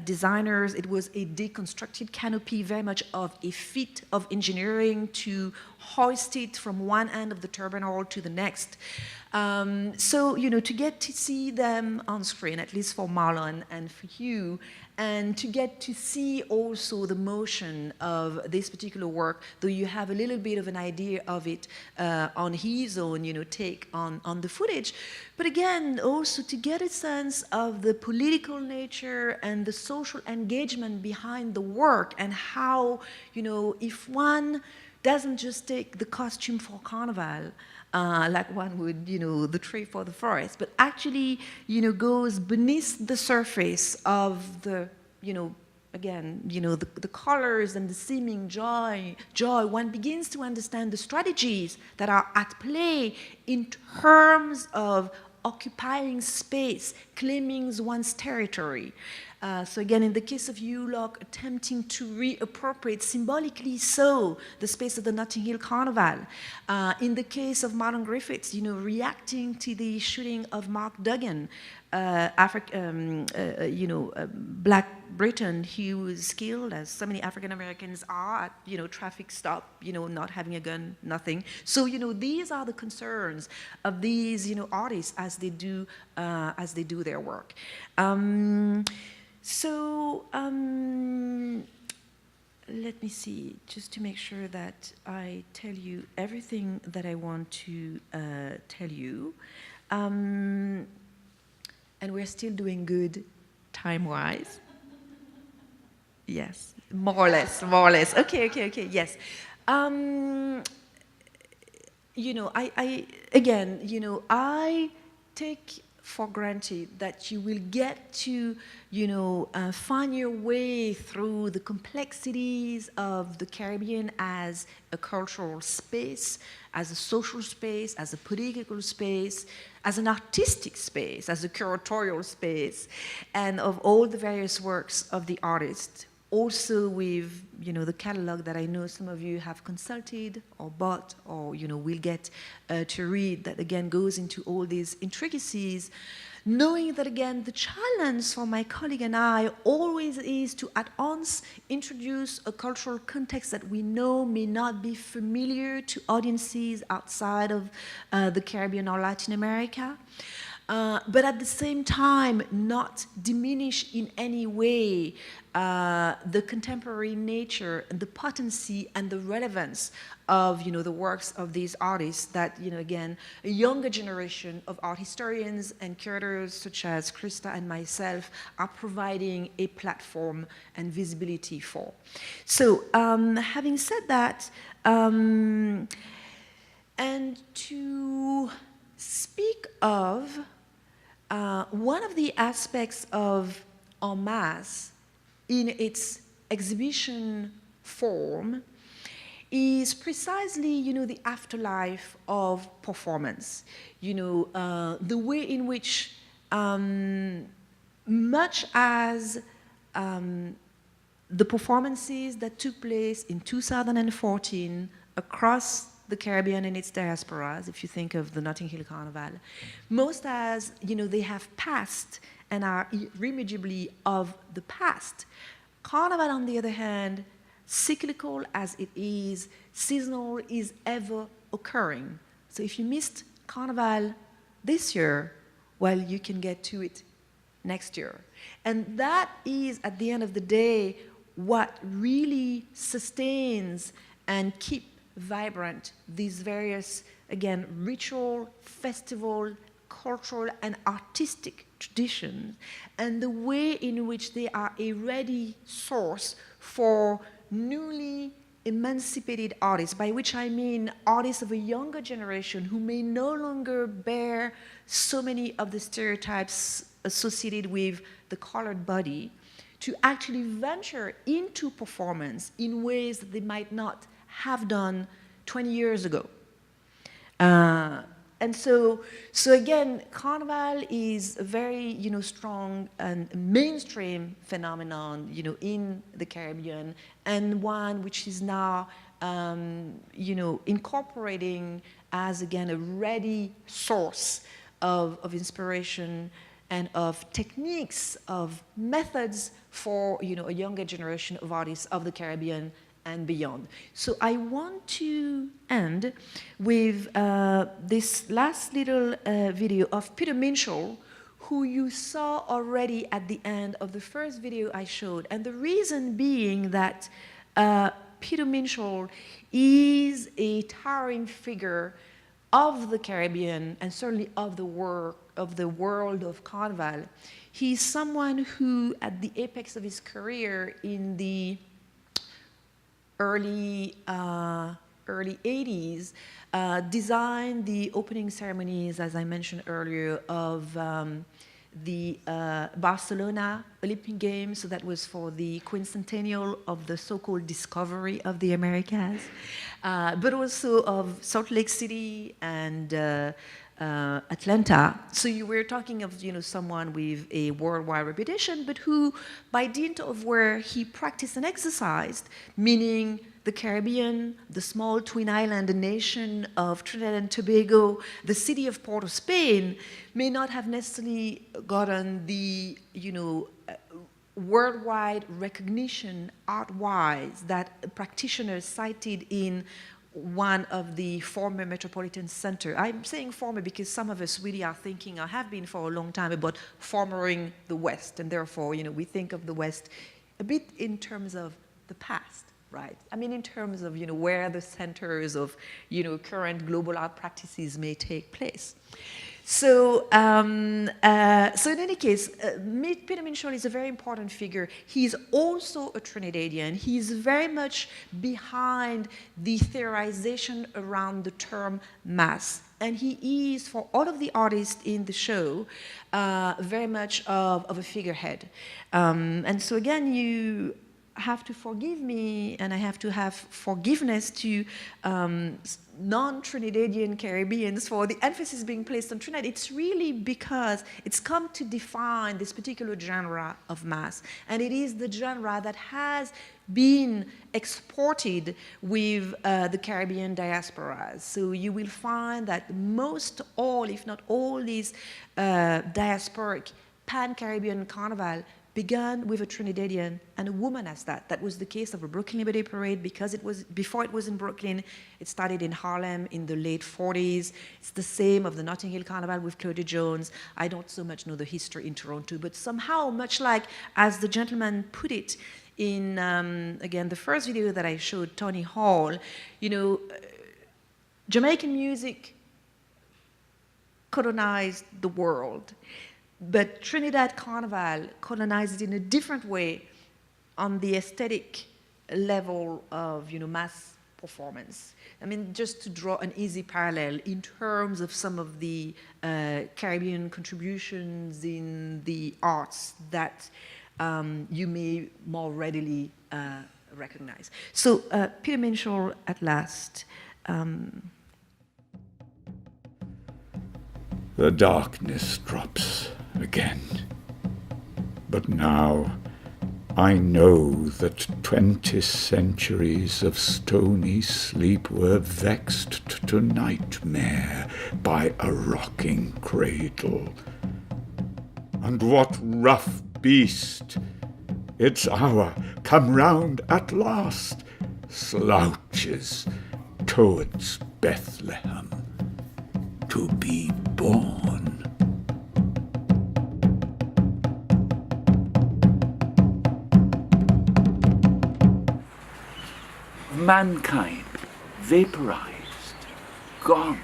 designers. It was a deconstructed canopy, very much of a feat of engineering to hoist it from one end of the turbine hall to the next. So, you know, to get to see them on screen, at least for Marlon and for you, and to get to see also the motion of this particular work, though you have a little bit of an idea of it on his own, you know, take on the footage. But again, also to get a sense of the political nature and the social engagement behind the work, and how, you know, if one doesn't just take the costume for Carnival, like one would, you know, the tree for the forest, but actually, you know, goes beneath the surface of the, you know, again, you know, the colors and the seeming joy, one begins to understand the strategies that are at play in terms of occupying space, claiming one's territory. So again, in the case of Ulock, attempting to reappropriate symbolically so the space of the Notting Hill Carnival. In the case of Marlon Griffiths, you know, reacting to the shooting of Mark Duggan, Black Briton, he was killed, as so many African Americans are, at, you know, traffic stop, you know, not having a gun, nothing. So, you know, these are the concerns of these, you know, artists as they do their work. Let me see, just to make sure that I tell you everything that I want to tell you. And we're still doing good time-wise. Yes, more or less. Okay, yes. You know, I take for granted that you will get to, you know, find your way through the complexities of the Caribbean as a cultural space, as a social space, as a political space, as an artistic space, as a curatorial space, and of all the various works of the artist. Also with, you know, the catalog that I know some of you have consulted or bought or, you know, will get to read, that again goes into all these intricacies, knowing that again the challenge for my colleague and I always is to at once introduce a cultural context that we know may not be familiar to audiences outside of the Caribbean or Latin America. But at the same time, not diminish in any way the contemporary nature and the potency and the relevance of, you know, the works of these artists that, you know, again, a younger generation of art historians and curators such as Krista and myself are providing a platform and visibility for. So, having said that, and to speak of one of the aspects of en masse in its exhibition form is precisely, you know, the afterlife of performance. You know, the way in which, much as the performances that took place in 2014 across the Caribbean and its diasporas, if you think of the Notting Hill Carnival, most as, you know, they have passed and are irremediably of the past. Carnival, on the other hand, cyclical as it is, seasonal is ever occurring. So if you missed Carnival this year, well, you can get to it next year. And that is, at the end of the day, what really sustains and keep vibrant these various, again, ritual, festival, cultural, and artistic traditions, and the way in which they are a ready source for newly emancipated artists, by which I mean artists of a younger generation who may no longer bear so many of the stereotypes associated with the colored body, to actually venture into performance in ways that they might not have done 20 years ago. And so again, Carnival is a very, you know, strong and mainstream phenomenon, you know, in the Caribbean, and one which is now, you know, incorporating as, again, a ready source of inspiration and of techniques, of methods for, you know, a younger generation of artists of the Caribbean and beyond. So I want to end with this last little video of Peter Minshall, who you saw already at the end of the first video I showed. And the reason being that Peter Minshall is a towering figure of the Caribbean and certainly of the world of Carnival. He's someone who, at the apex of his career in the early 80s, designed the opening ceremonies, as I mentioned earlier, of the Barcelona Olympic Games. So that was for the quincentennial of the so-called discovery of the Americas, but also of Salt Lake City and Atlanta. So you were talking of, you know, someone with a worldwide reputation, but who, by dint of where he practiced and exercised, meaning the Caribbean, the small twin island nation of Trinidad and Tobago, the city of Port of Spain, may not have necessarily gotten the, you know, worldwide recognition art-wise that practitioners cited in one of the former metropolitan center. I'm saying former because some of us really are thinking, or have been for a long time, about formering the West, and therefore, you know, we think of the West a bit in terms of the past, right? I mean, in terms of, you know, where the centers of, you know, current global art practices may take place. So, in any case, Peter Minshall is a very important figure. He's also a Trinidadian. He's very much behind the theorization around the term mass. And he is, for all of the artists in the show, very much of a figurehead. And so again, you have to forgive me, and I have to have forgiveness to non-Trinidadian Caribbeans for the emphasis being placed on Trinidad. It's really because it's come to define this particular genre of mass, and it is the genre that has been exported with the Caribbean diasporas. So you will find that most, all, if not all, these diasporic pan-Caribbean carnival began with a Trinidadian and a woman as that. That was the case of a Brooklyn Liberty Parade because it was, before it was in Brooklyn, it started in Harlem in the late 40s. It's the same of the Notting Hill Carnival with Claudia Jones. I don't so much know the history in Toronto, but somehow, much like, as the gentleman put it in, again, the first video that I showed, Tony Hall, you know, Jamaican music colonized the world. But Trinidad Carnival colonized it in a different way on the aesthetic level of, you know, mass performance. I mean, just to draw an easy parallel in terms of some of the Caribbean contributions in the arts that you may more readily recognize. So, Peter Minshall at last. The darkness drops again. But now I know that 20 centuries of stony sleep were vexed to nightmare by a rocking cradle. And what rough beast, its hour come round at last, slouches towards Bethlehem to be born. Mankind vaporized, gone,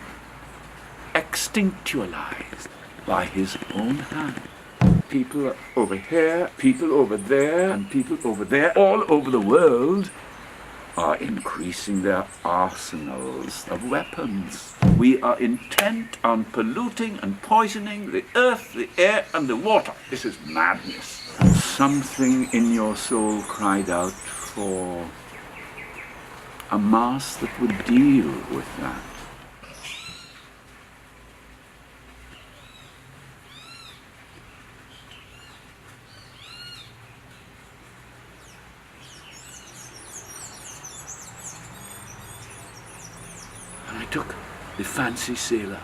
extinctualized by his own hand. People over here, people over there, and people over there, all over the world, are increasing their arsenals of weapons. We are intent on polluting and poisoning the earth, the air, and the water. This is madness. And something in your soul cried out for a mass that would deal with that. And I took the fancy sailor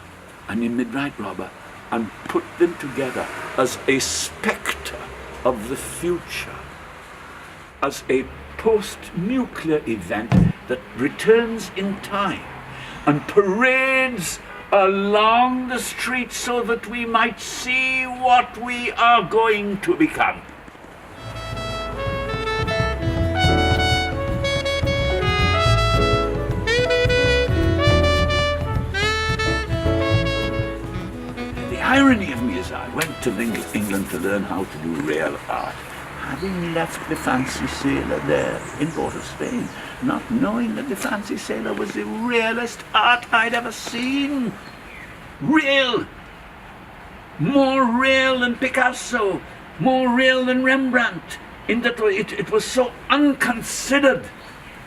and the midnight robber and put them together as a spectre of the future, as a post-nuclear event that returns in time and parades along the street so that we might see what we are going to become. The irony of me is I went to England to learn how to do real art, having left the fancy sailor there in Port of Spain, not knowing that the fancy sailor was the realest art I'd ever seen. Real! More real than Picasso, more real than Rembrandt, in that it was so unconsidered.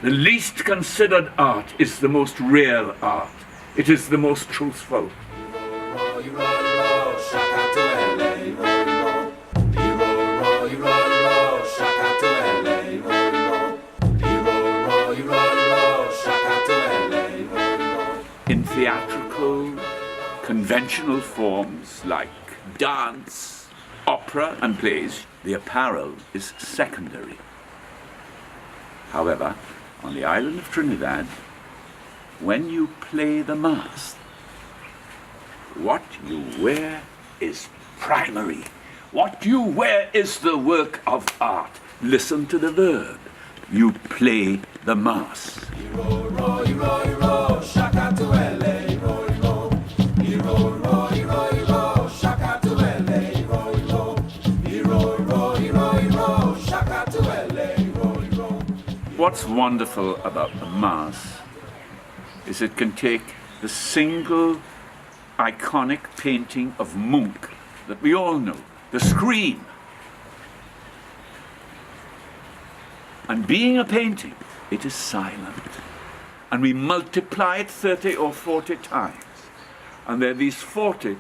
The least considered art is the most real art. It is the most truthful. In theatrical, conventional forms like dance, opera, and plays, the apparel is secondary. However, on the island of Trinidad, when you play the mass, what you wear is primary. What you wear is the work of art. Listen to the verb. You play the mass. What's wonderful about the mass is it can take the single iconic painting of Munch that we all know, the Scream. And being a painting, it is silent. And we multiply it 30 or 40 times. And there are these 40.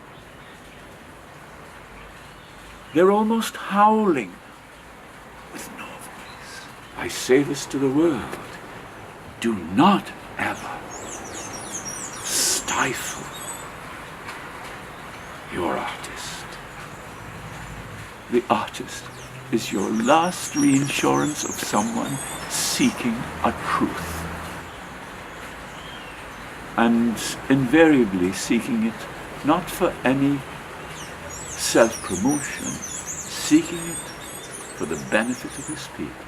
They're almost howling with no voice. I say this to the world. Do not ever stifle your artist. The artist is your last reinsurance of someone seeking a truth. And invariably seeking it not for any self-promotion, seeking it for the benefit of his people.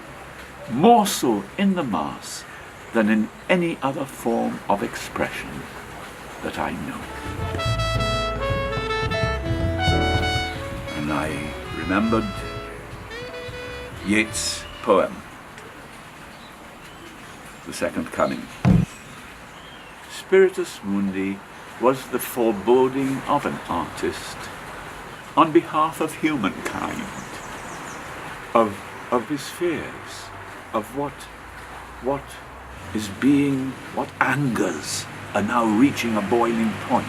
More so in the mass than in any other form of expression that I know. And I remembered Yeats' poem, The Second Coming. Spiritus Mundi was the foreboding of an artist on behalf of humankind, of his fears, of what is being, what angers are now reaching a boiling point.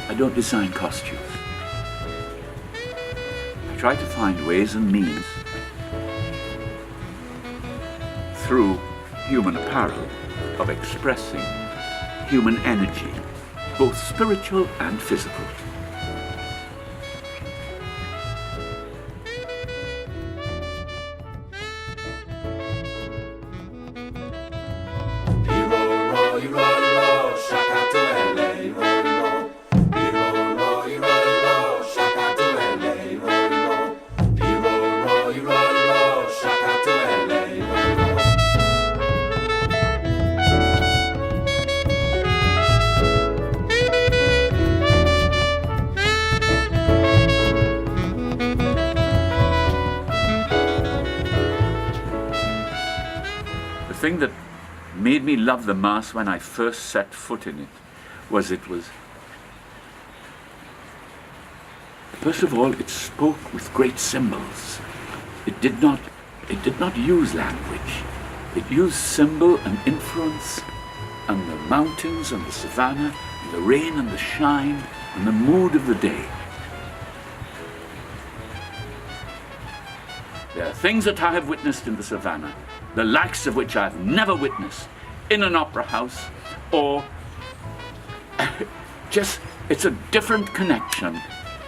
I don't design costumes. I try to find ways and means through human apparel of expressing human energy, both spiritual and physical. The thing that made me love the Mass when I first set foot in it was first of all, it spoke with great symbols. It did not use language. It used symbol and influence and the mountains and the savannah and the rain and the shine and the mood of the day. There are things that I have witnessed in the savannah, the likes of which I have never witnessed in an opera house, or just, it's a different connection,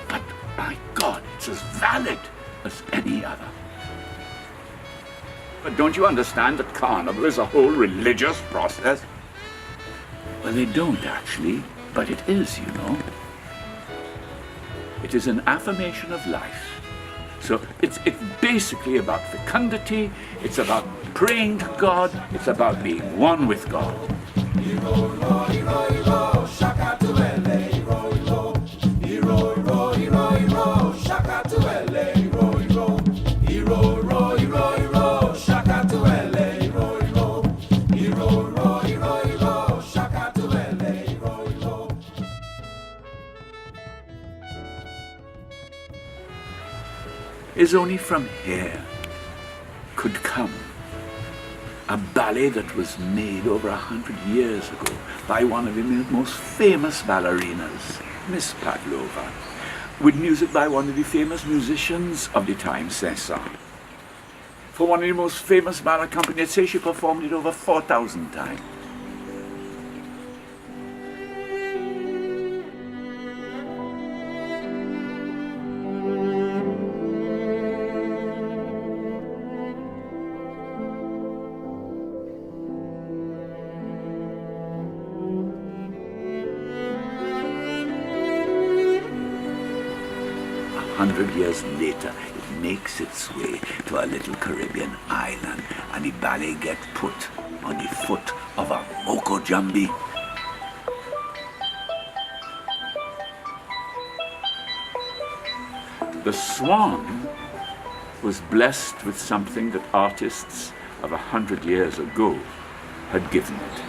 but my God, it's as valid as any other. But don't you understand that Carnival is a whole religious process? Well, they don't actually, but it is, you know. It is an affirmation of life. So it's basically about fecundity, it's about praying to God, it's about being one with God. Is only from here could come a ballet that was made over 100 years ago by one of the most famous ballerinas, Miss Pavlova, with music by one of the famous musicians of the time, César. For one of the most famous ballet companies, I'd say she performed it over 4,000 times. Years later, it makes its way to a little Caribbean island, and the ballet gets put on the foot of a Moko Jambi. The Swan was blessed with something that artists of 100 years ago had given it.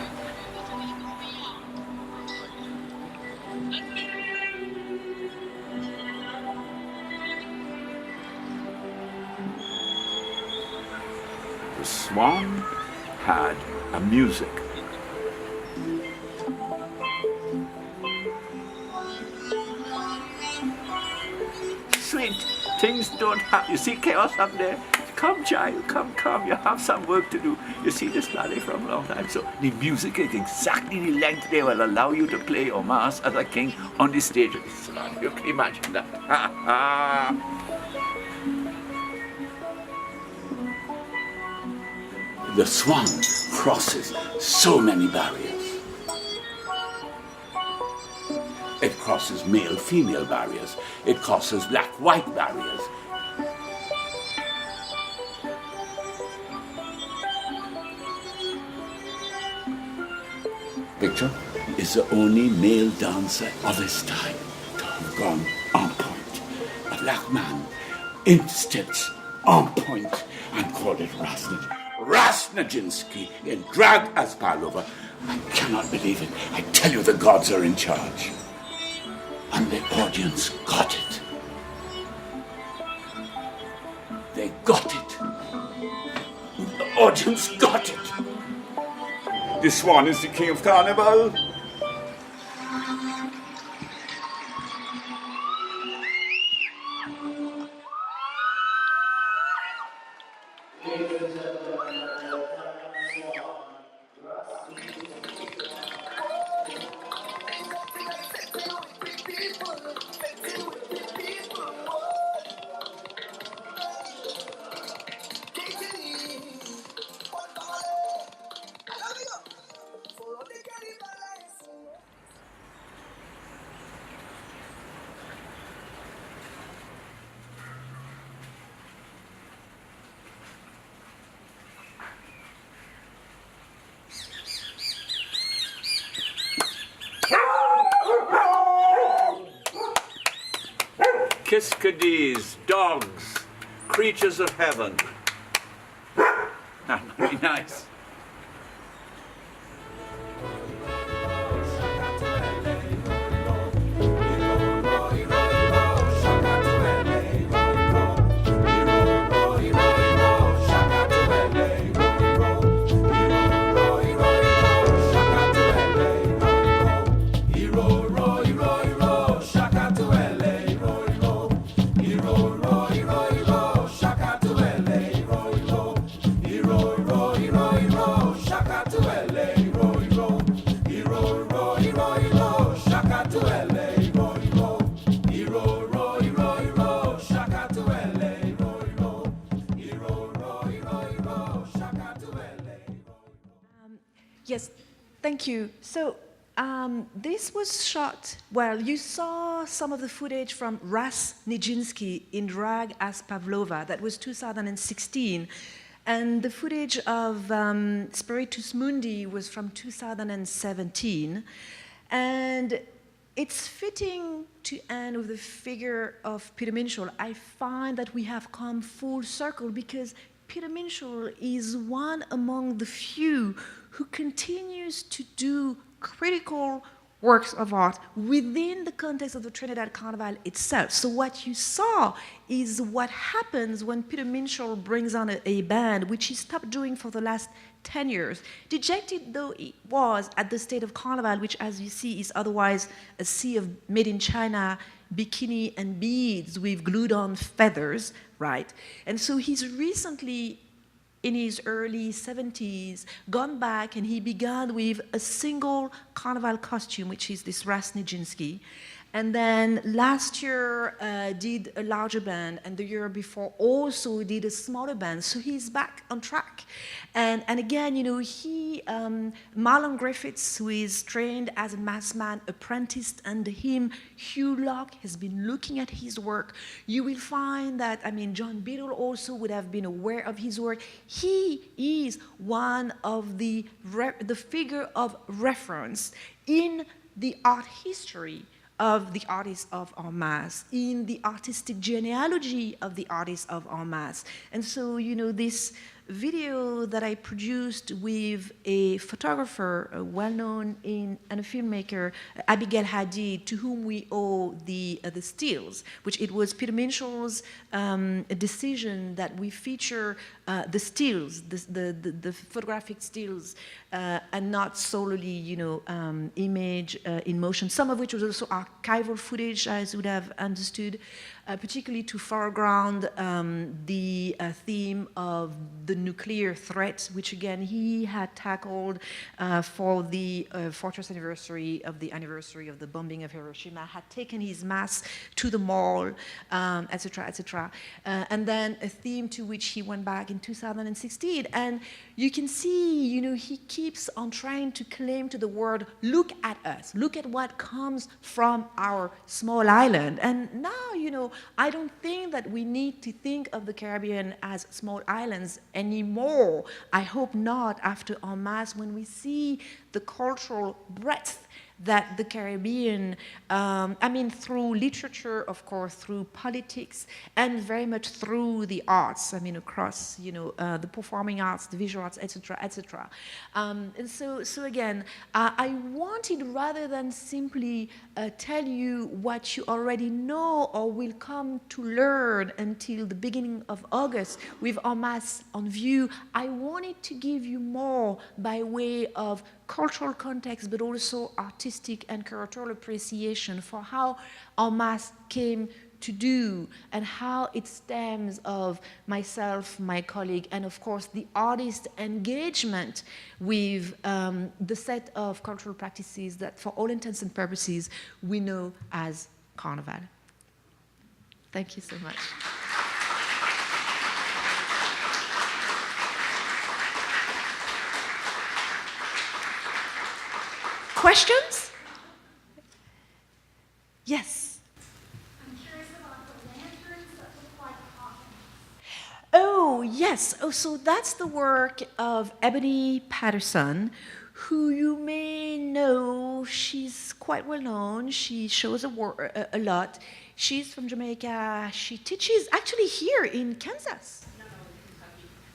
Swan had a music. Sweet, things don't happen. You see chaos up there? Come, child, come. You have some work to do. You see this ballet from a long time. So the music is exactly the length they will allow you to play your mass as a king on the stage. You can imagine that. The Swan crosses so many barriers. It crosses male-female barriers. It crosses black-white barriers. picture, is the only male dancer of his time to have gone on point. A black man in steps on point and called it Rasnajinsky in drag as Pavlova. I cannot believe it. I tell you, the gods are in charge. And the audience got it. They got it. The audience got it. This one is the king of Carnival. Kiskadis, dogs, creatures of heaven. Very nice. Yes, thank you. So this was shot, well, you saw some of the footage from Rasnajinsky in drag as Pavlova. That was 2016. And the footage of Spiritus Mundi was from 2017. And it's fitting to end with the figure of Peter Minshall. I find that we have come full circle because Peter Minshall is one among the few who continues to do critical works of art within the context of the Trinidad Carnival itself. So what you saw is what happens when Peter Minshall brings on a band, which he stopped doing for the last 10 years. Dejected though it was at the state of Carnival, which as you see is otherwise a sea of made in China bikini and beads with glued on feathers, right? And so he's recently, in his early 70s, gone back and he began with a single Carnival costume, which is this Rasnajinsky. And then last year did a larger band, and the year before also did a smaller band. So he's back on track. And again, you know, Marlon Griffiths, who is trained as a mass man, apprenticed under him, Hugh Locke has been looking at his work. You will find that, I mean, John Biddle also would have been aware of his work. He is one of the figure of reference in the art history of the artists of en masse, in the artistic genealogy of the artists of en masse. And so, you know, this video that I produced with a photographer, well-known and a filmmaker, Abigail Hadid, to whom we owe the stills, which it was Peter Minshall's decision that we feature the stills, the photographic stills, and not solely, you know, image in motion, some of which was also archival footage, as you would have understood, particularly to foreground the theme of the nuclear threat, which again he had tackled for the 40th anniversary of the bombing of Hiroshima, had taken his mass to the mall, etc., etc. And then a theme to which he went back in 2016. And you can see, you know, he keeps on trying to claim to the world, look at us, look at what comes from our small island. And now, you know, I don't think that we need to think of the Caribbean as small islands anymore. I hope not after en masse, when we see the cultural breadth that the Caribbean, I mean, through literature, of course, through politics, and very much through the arts, I mean, across, you know, the performing arts, the visual arts, etc., etc. And so again, I wanted, rather than simply tell you what you already know or will come to learn until the beginning of August with en masse on view, I wanted to give you more by way of cultural context, but also artistic and curatorial appreciation for how en masse came to do and how it stems of myself, my colleague, and of course the artist engagement with the set of cultural practices that for all intents and purposes we know as Carnival. Thank you so much. Questions? Yes. I'm curious about the lanterns that look like coffins. Oh, yes. Oh, so that's the work of Ebony Patterson, who you may know. She's quite well known. She shows a lot. She's from Jamaica. She teaches actually here in Kansas. No,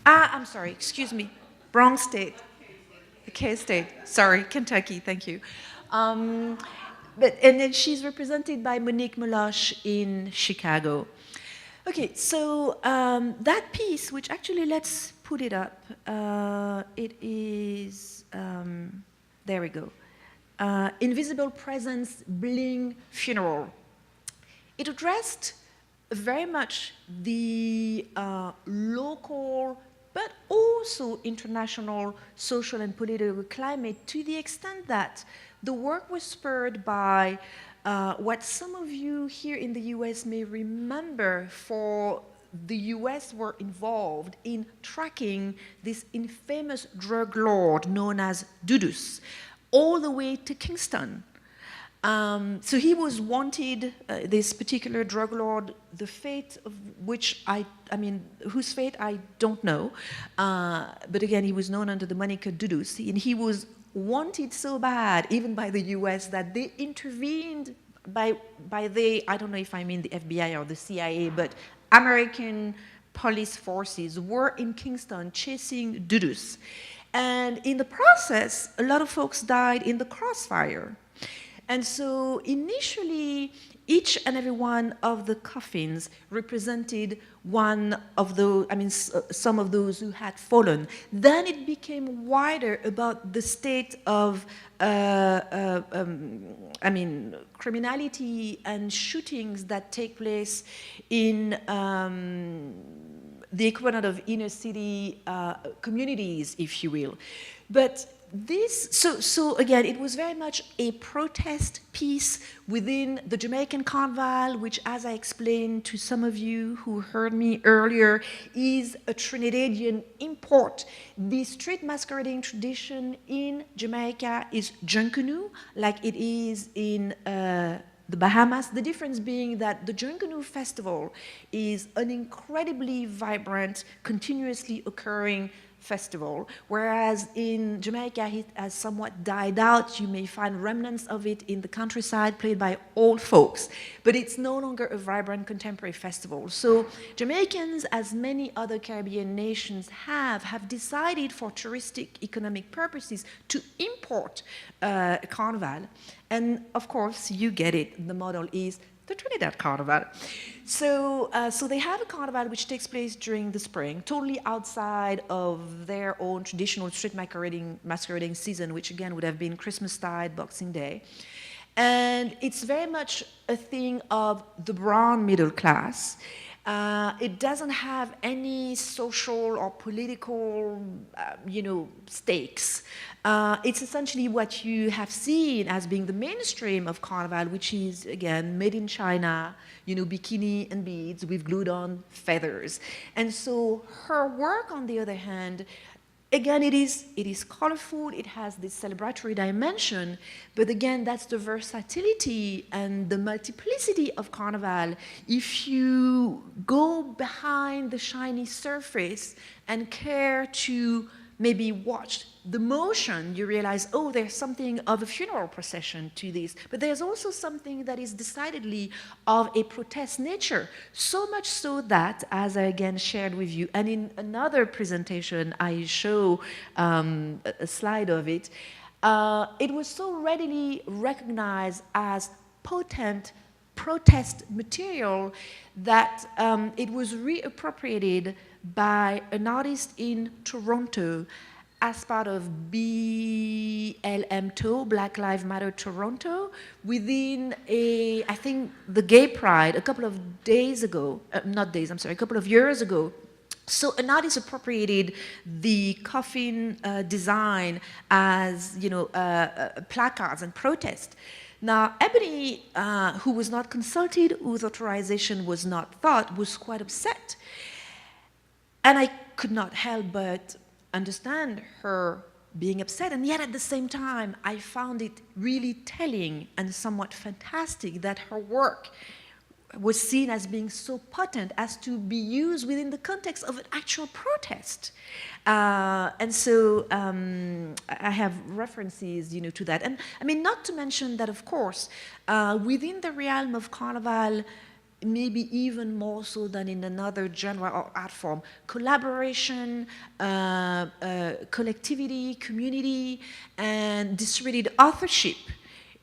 Kentucky. I'm sorry. Excuse me. Wrong state. K-State, sorry, Kentucky, thank you. And then she's represented by Monique Meloche in Chicago. Okay, so that piece, which actually, let's put it up. It is, there we go. Invisible Presence, Bling Funeral. It addressed very much the local but also international social and political climate, to the extent that the work was spurred by what some of you here in the US may remember, for the US were involved in tracking this infamous drug lord known as Dudus all the way to Kingston. So he was wanted, this particular drug lord, the fate of which whose fate I don't know. But again, he was known under the moniker Dudus, and he was wanted so bad, even by the US, that they intervened by I don't know if I mean the FBI or the CIA, but American police forces were in Kingston chasing Dudus. And in the process, a lot of folks died in the crossfire. And so initially, each and every one of the coffins represented one of those, some of those who had fallen. Then it became wider about the state of, criminality and shootings that take place in the equivalent of inner city communities, if you will. But so again, it was very much a protest piece within the Jamaican Carnival, which, as I explained to some of you who heard me earlier, is a Trinidadian import. The street masquerading tradition in Jamaica is Junkanoo, like it is in the Bahamas. The difference being that the Junkanoo Festival is an incredibly vibrant, continuously occurring festival, whereas in Jamaica it has somewhat died out. You may find remnants of it in the countryside played by old folks, but it's no longer a vibrant contemporary festival. So Jamaicans, as many other Caribbean nations have decided for touristic economic purposes to import Carnival. And of course, you get it, the model is the Trinidad Carnival. So they have a carnival which takes place during the spring, totally outside of their own traditional street masquerading season, which again would have been Christmastide, Boxing Day. And it's very much a thing of the brown middle class. It doesn't have any social or political, stakes. It's essentially what you have seen as being the mainstream of Carnival, which is, again, made in China, bikini and beads with glued-on feathers. And so her work, on the other hand, again, it is colorful, it has this celebratory dimension, but again, that's the versatility and the multiplicity of Carnival. If you go behind the shiny surface and care to maybe watch the motion, you realize, oh, there's something of a funeral procession to this. But there's also something that is decidedly of a protest nature. So much so that, as I again shared with you, and in another presentation I show a slide of it, it was so readily recognized as potent protest material that it was reappropriated by an artist in Toronto as part of BLM Black Lives Matter Toronto, within I think the Gay Pride a couple of days ago, a couple of years ago. So an artist appropriated the coffin design as, placards and protest. Now, Ebony, who was not consulted, whose authorization was not thought, was quite upset. And I could not help but understand her being upset. And yet at the same time, I found it really telling and somewhat fantastic that her work was seen as being so potent as to be used within the context of an actual protest. And so I have references, to that. And I mean, not to mention that, of course, within the realm of Carnival, maybe even more so than in another genre or art form, collaboration, collectivity, community, and distributed authorship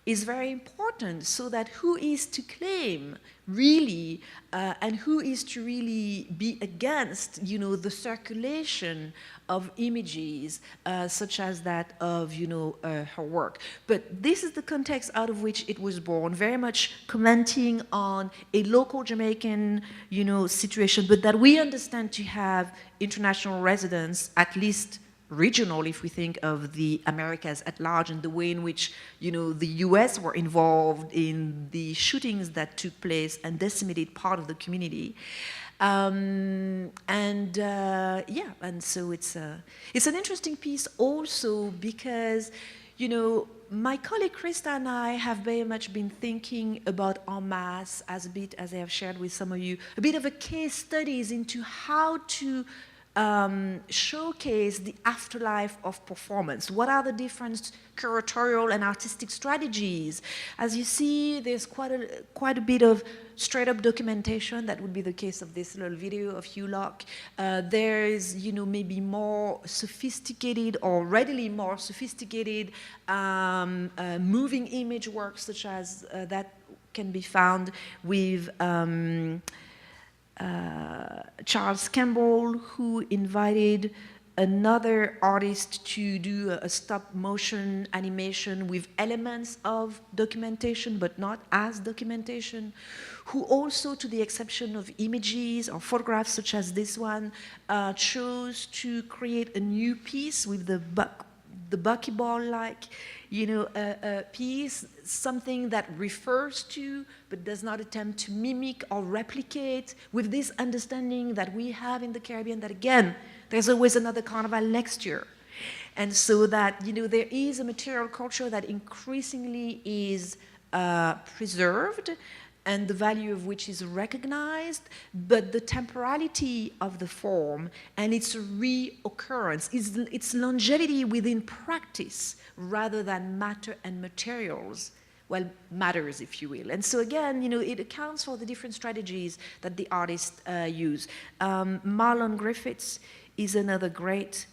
is very important, so that who is to claim really and who is to really be against, the circulation of images such as that of, her work. But this is the context out of which it was born, very much commenting on a local Jamaican, situation, but that we understand to have international resonance, at least regional, if we think of the Americas at large, and the way in which, the US were involved in the shootings that took place and decimated part of the community. And so it's an interesting piece also because, my colleague Krista and I have very much been thinking about en masse, as a bit, as I have shared with some of you, a bit of a case studies into how to showcase the afterlife of performance. What are the different curatorial and artistic strategies? As you see, there's quite a bit of straight-up documentation. That would be the case of this little video of Hugh Locke. There's, maybe more sophisticated or readily more sophisticated moving image works, such as that can be found with Charles Campbell, who invited another artist to do a stop motion animation with elements of documentation, but not as documentation, who also, to the exception of images or photographs such as this one, chose to create a new piece with the buckyball-like, piece, something that refers to but does not attempt to mimic or replicate, with this understanding that we have in the Caribbean that, again, there's always another Carnival next year. And so that, there is a material culture that increasingly is preserved and the value of which is recognized, but the temporality of the form and its reoccurrence, its longevity within practice rather than matter and materials, matters, if you will. And so again, it accounts for the different strategies that the artists use. Marlon Griffiths is another great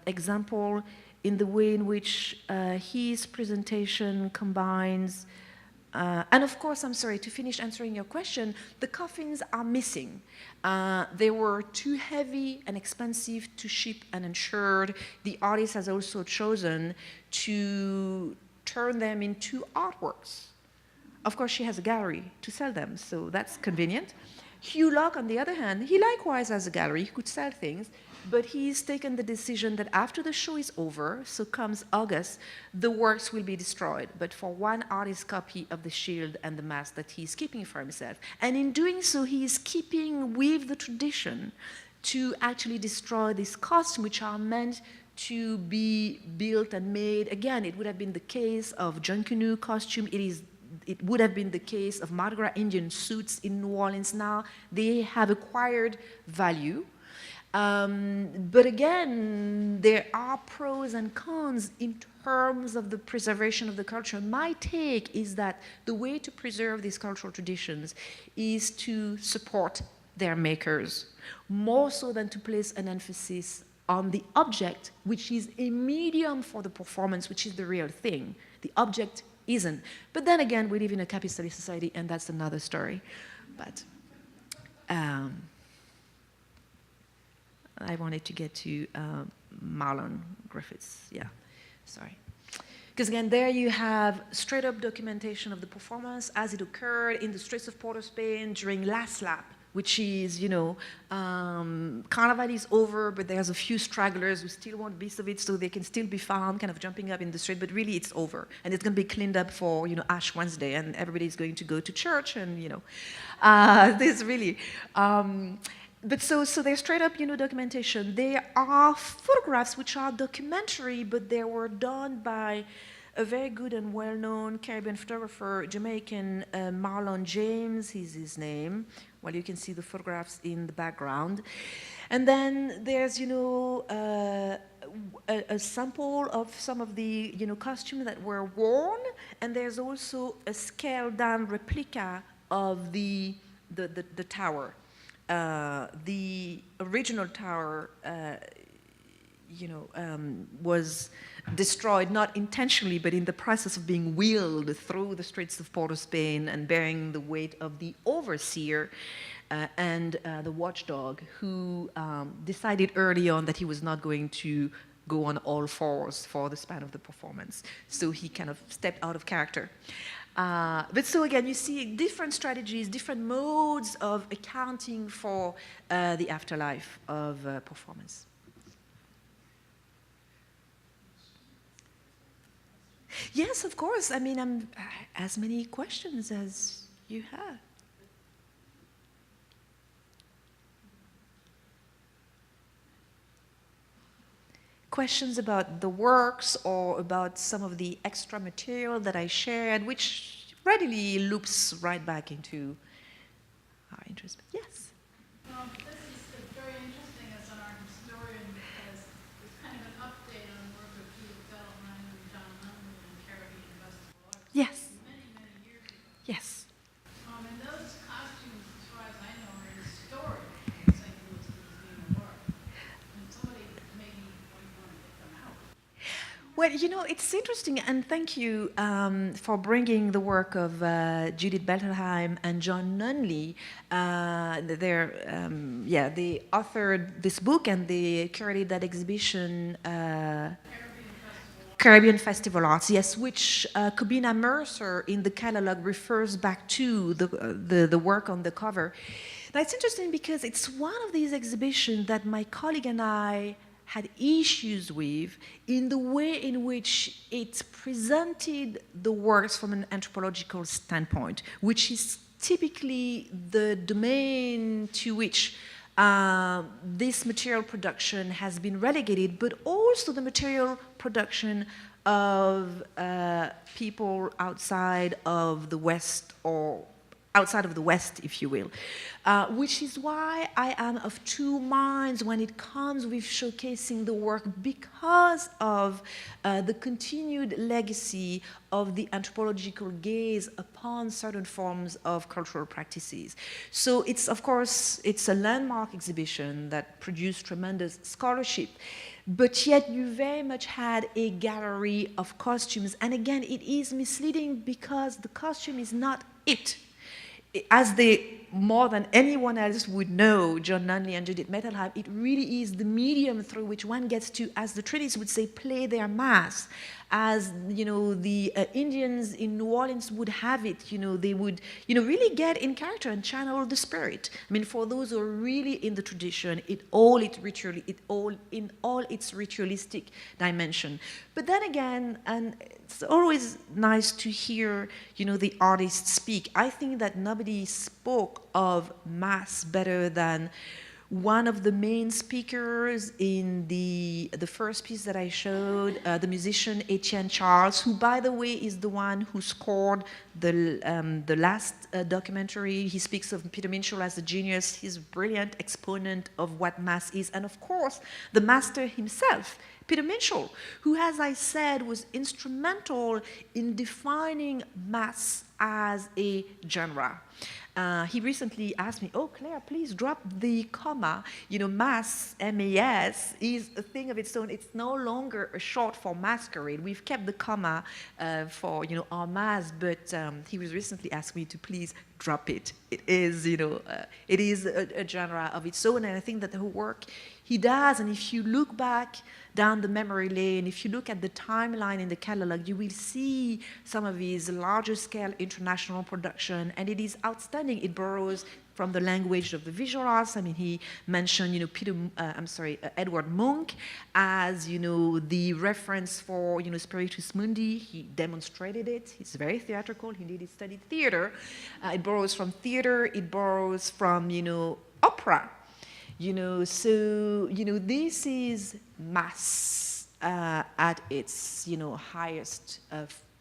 example in the way in which his presentation combines and of course, I'm sorry, to finish answering your question, the coffins are missing. They were too heavy and expensive to ship and insured. The artist has also chosen to turn them into artworks. Of course, she has a gallery to sell them, so that's convenient. Hugh Locke, on the other hand, he likewise has a gallery. He could sell things, but he's taken the decision that after the show is over, so comes August, the works will be destroyed, but for one artist copy of the shield and the mask that he's keeping for himself. And in doing so, he is keeping with the tradition to actually destroy these costumes, which are meant to be built and made. Again, it would have been the case of John Canoe costume. It would have been the case of Mardi Gras Indian suits in New Orleans. Now they have acquired value. But again, there are pros and cons in terms of the preservation of the culture. My take is that the way to preserve these cultural traditions is to support their makers, more so than to place an emphasis on the object, which is a medium for the performance, which is the real thing. The object isn't. But then again, we live in a capitalist society, and that's another story. But I wanted to get to Marlon Griffiths. Yeah, sorry. Because again, there you have straight up documentation of the performance as it occurred in the streets of Port of Spain during Last Lap, which is, you know, Carnival is over, but there's a few stragglers who still want a piece of it, so they can still be found kind of jumping up in the street, but really it's over. And it's going to be cleaned up for, you know, Ash Wednesday, and everybody's going to go to church, and, you know, there's really... But so there's straight up, you know, documentation. There are photographs which are documentary, but they were done by a very good and well-known Caribbean photographer, Jamaican Marlon James is his name. Well, you can see the photographs in the background. And then there's, you know, a sample of some of the, you know, costumes that were worn, and there's also a scaled-down replica of the tower. The original tower, you know, was destroyed, not intentionally, but in the process of being wheeled through the streets of Port of Spain and bearing the weight of the overseer and the watchdog, who decided early on that he was not going to go on all fours for the span of the performance. So he kind of stepped out of character. But so again, you see different strategies, different modes of accounting for the afterlife of performance. Yes, of course. I mean, I'm as many questions as you have. Questions about the works or about some of the extra material that I shared, which readily loops right back into our interest. But yes? This is very interesting as an art historian, because it's kind of an update on the work of Peter Feldman and John Nunley and Caribbean Festival Arts. Yes. Many, many years ago. Yes. And those costumes, as far as I know, are historic in St. Louis Museum of Art. And somebody maybe might want to get them out. Well, you know, it's interesting, and thank you for bringing the work of Judith Bettelheim and John Nunley. They authored this book and they curated that exhibition, Caribbean Festival Arts, yes, which Kobina Mercer in the catalog refers back to the work on the cover. Now, it's interesting because it's one of these exhibitions that my colleague and I had issues with in the way in which it presented the works from an anthropological standpoint, which is typically the domain to which this material production has been relegated, but also the material production of people outside of the West, or outside of the West, if you will, which is why I am of two minds when it comes with showcasing the work, because of the continued legacy of the anthropological gaze upon certain forms of cultural practices. So it's, of course, it's a landmark exhibition that produced tremendous scholarship, but yet you very much had a gallery of costumes. And again, it is misleading because the costume is not it. As they, more than anyone else would know, John Nunley and Judith Bettelheim, it really is the medium through which one gets to, as the treatise would say, play their mass. As, you know, the Indians in New Orleans would have it, you know, they would, you know, really get in character and channel the spirit. I mean, for those who are really in the tradition, in all its ritualistic dimension. But then again, and it's always nice to hear, you know, the artists speak. I think that nobody spoke of mass better than one of the main speakers in the first piece that I showed, the musician Etienne Charles, who, by the way, is the one who scored the last documentary. He speaks of Peter Minshall as a genius. He's a brilliant exponent of what mass is. And of course, the master himself, Peter Minshall, who, as I said, was instrumental in defining mass as a genre. He recently asked me, oh, Claire, please drop the comma. You know, mass, M-A-S, is a thing of its own. It's no longer a short for masquerade. We've kept the comma for, you know, our mass, but he was recently asked me to please drop it. It is, you know, it is a genre of its own, and I think that the work he does, and if you look back down the memory lane, if you look at the timeline in the catalog, you will see some of his larger scale international production, and it is outstanding. It borrows from the language of the visual arts. I mean, he mentioned, you know, Edward Munch as, you know, the reference for, you know, Spiritus Mundi. He demonstrated it. He's very theatrical. He studied theater. It borrows from theater. It borrows from, you know, opera. You know, so, you know, this is mass at its, you know, highest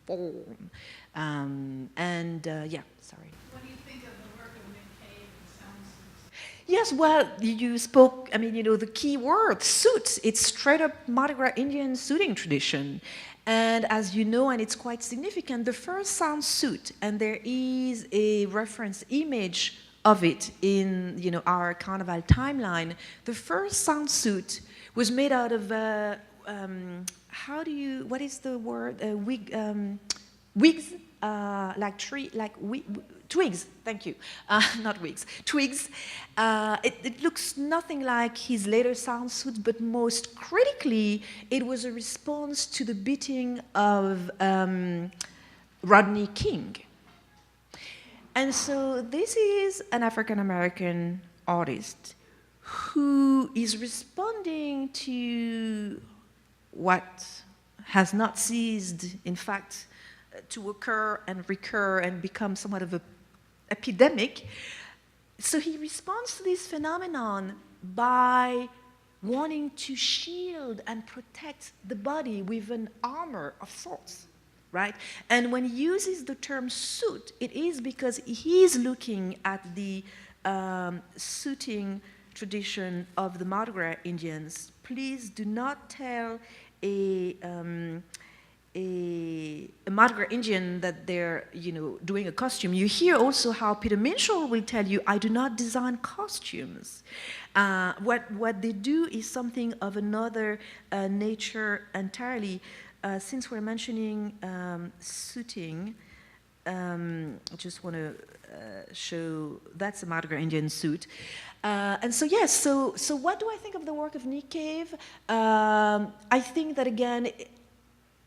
form. Yeah, sorry. What do you think of the work of Nick Cave and sound suits? Yes, well, you spoke, I mean, you know, the key word, suits. It's straight up Mardi Gras Indian suiting tradition. And as you know, and it's quite significant, the first sound suit, and there is a reference image of it in, you know, our Carnival timeline. The first sound suit was made out of what is the word? Wigs, twigs. Thank you, not wigs. Twigs. It looks nothing like his later sound suits, but most critically, it was a response to the beating of Rodney King. And so this is an African-American artist who is responding to what has not ceased, in fact, to occur and recur and become somewhat of an epidemic. So he responds to this phenomenon by wanting to shield and protect the body with an armor of sorts. Right? And when he uses the term suit, it is because he's looking at the suiting tradition of the Mardi Gras Indians. Please do not tell a Mardi Gras Indian that they're, you know, doing a costume. You hear also how Peter Minshall will tell you, I do not design costumes. What they do is something of another nature entirely. Since we're mentioning suiting, I just want to show, that's a Mardi Gras Indian suit. And so, yes, so what do I think of the work of Nick Cave? I think that, again,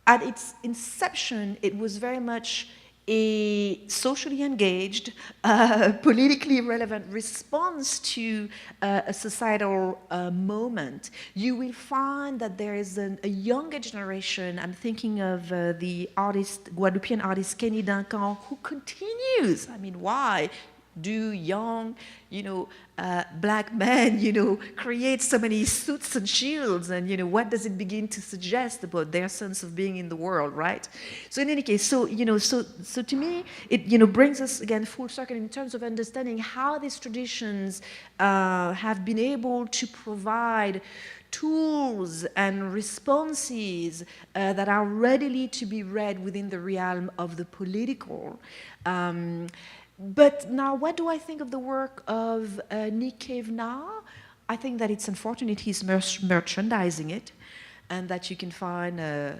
at its inception, it was very much a socially engaged, politically relevant response to a societal moment. You will find that there is a younger generation. I'm thinking of the artist, Guadeloupean artist Kenny Duncan, who continues. I mean, why do young, you know, black men, you know, create so many suits and shields, and, you know, what does it begin to suggest about their sense of being in the world, right? So in any case, so, you know, so to me, it, you know, brings us again full circle in terms of understanding how these traditions have been able to provide tools and responses that are readily to be read within the realm of the political. But now, what do I think of the work of Nick Cave now? I think that it's unfortunate he's merchandising it, and that you can find a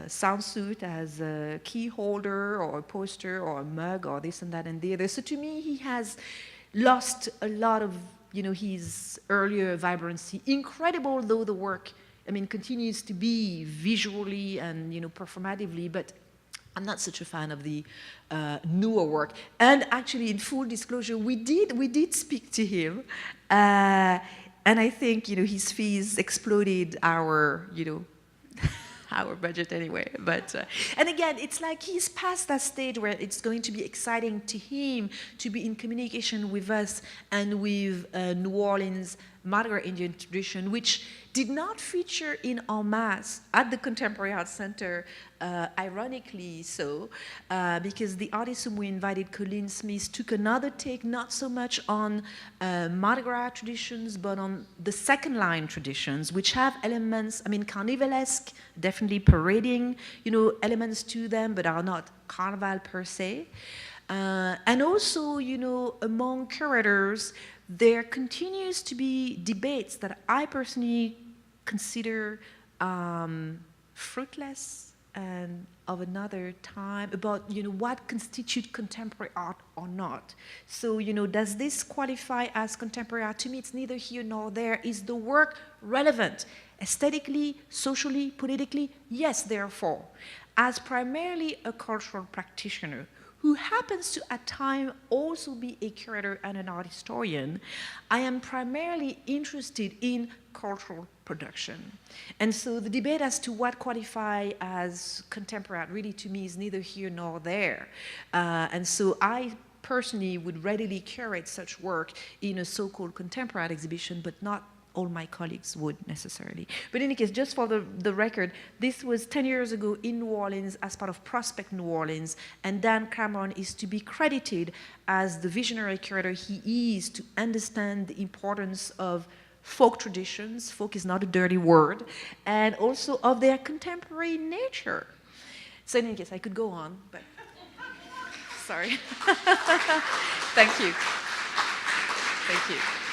sound suit as a key holder or a poster or a mug or this and that and the other. So to me, he has lost a lot of, you know, his earlier vibrancy. Incredible though the work, I mean, continues to be visually and, you know, performatively, but I'm not such a fan of the newer work. And actually, in full disclosure, we did speak to him, and I think, you know, his fees exploded our, you know, our budget anyway. But and again, it's like he's past that stage where it's going to be exciting to him to be in communication with us and with New Orleans Mardi Gras Indian tradition, which did not feature in en masse at the Contemporary Art Center, ironically so, because the artists whom we invited, Colleen Smith, took another take, not so much on Mardi Gras traditions, but on the second line traditions, which have elements, I mean, carnivalesque, definitely parading, elements to them, but are not carnival per se. And also, among curators, there continues to be debates that I personally consider fruitless and of another time about, what constitutes contemporary art or not. So, does this qualify as contemporary art? To me, it's neither here nor there. Is the work relevant aesthetically, socially, politically? Yes, therefore. As primarily a cultural practitioner, who happens to at times also be a curator and an art historian, I am primarily interested in cultural production. And so the debate as to what qualify as contemporary art really to me is neither here nor there. And so I personally would readily curate such work in a so-called contemporary art exhibition, but not all my colleagues would necessarily. But in any case, just for the record, this was 10 years ago in New Orleans as part of Prospect New Orleans, and Dan Cameron is to be credited as the visionary curator he is to understand the importance of folk traditions, folk is not a dirty word, and also of their contemporary nature. So in any case, I could go on, but sorry. Thank you. Thank you.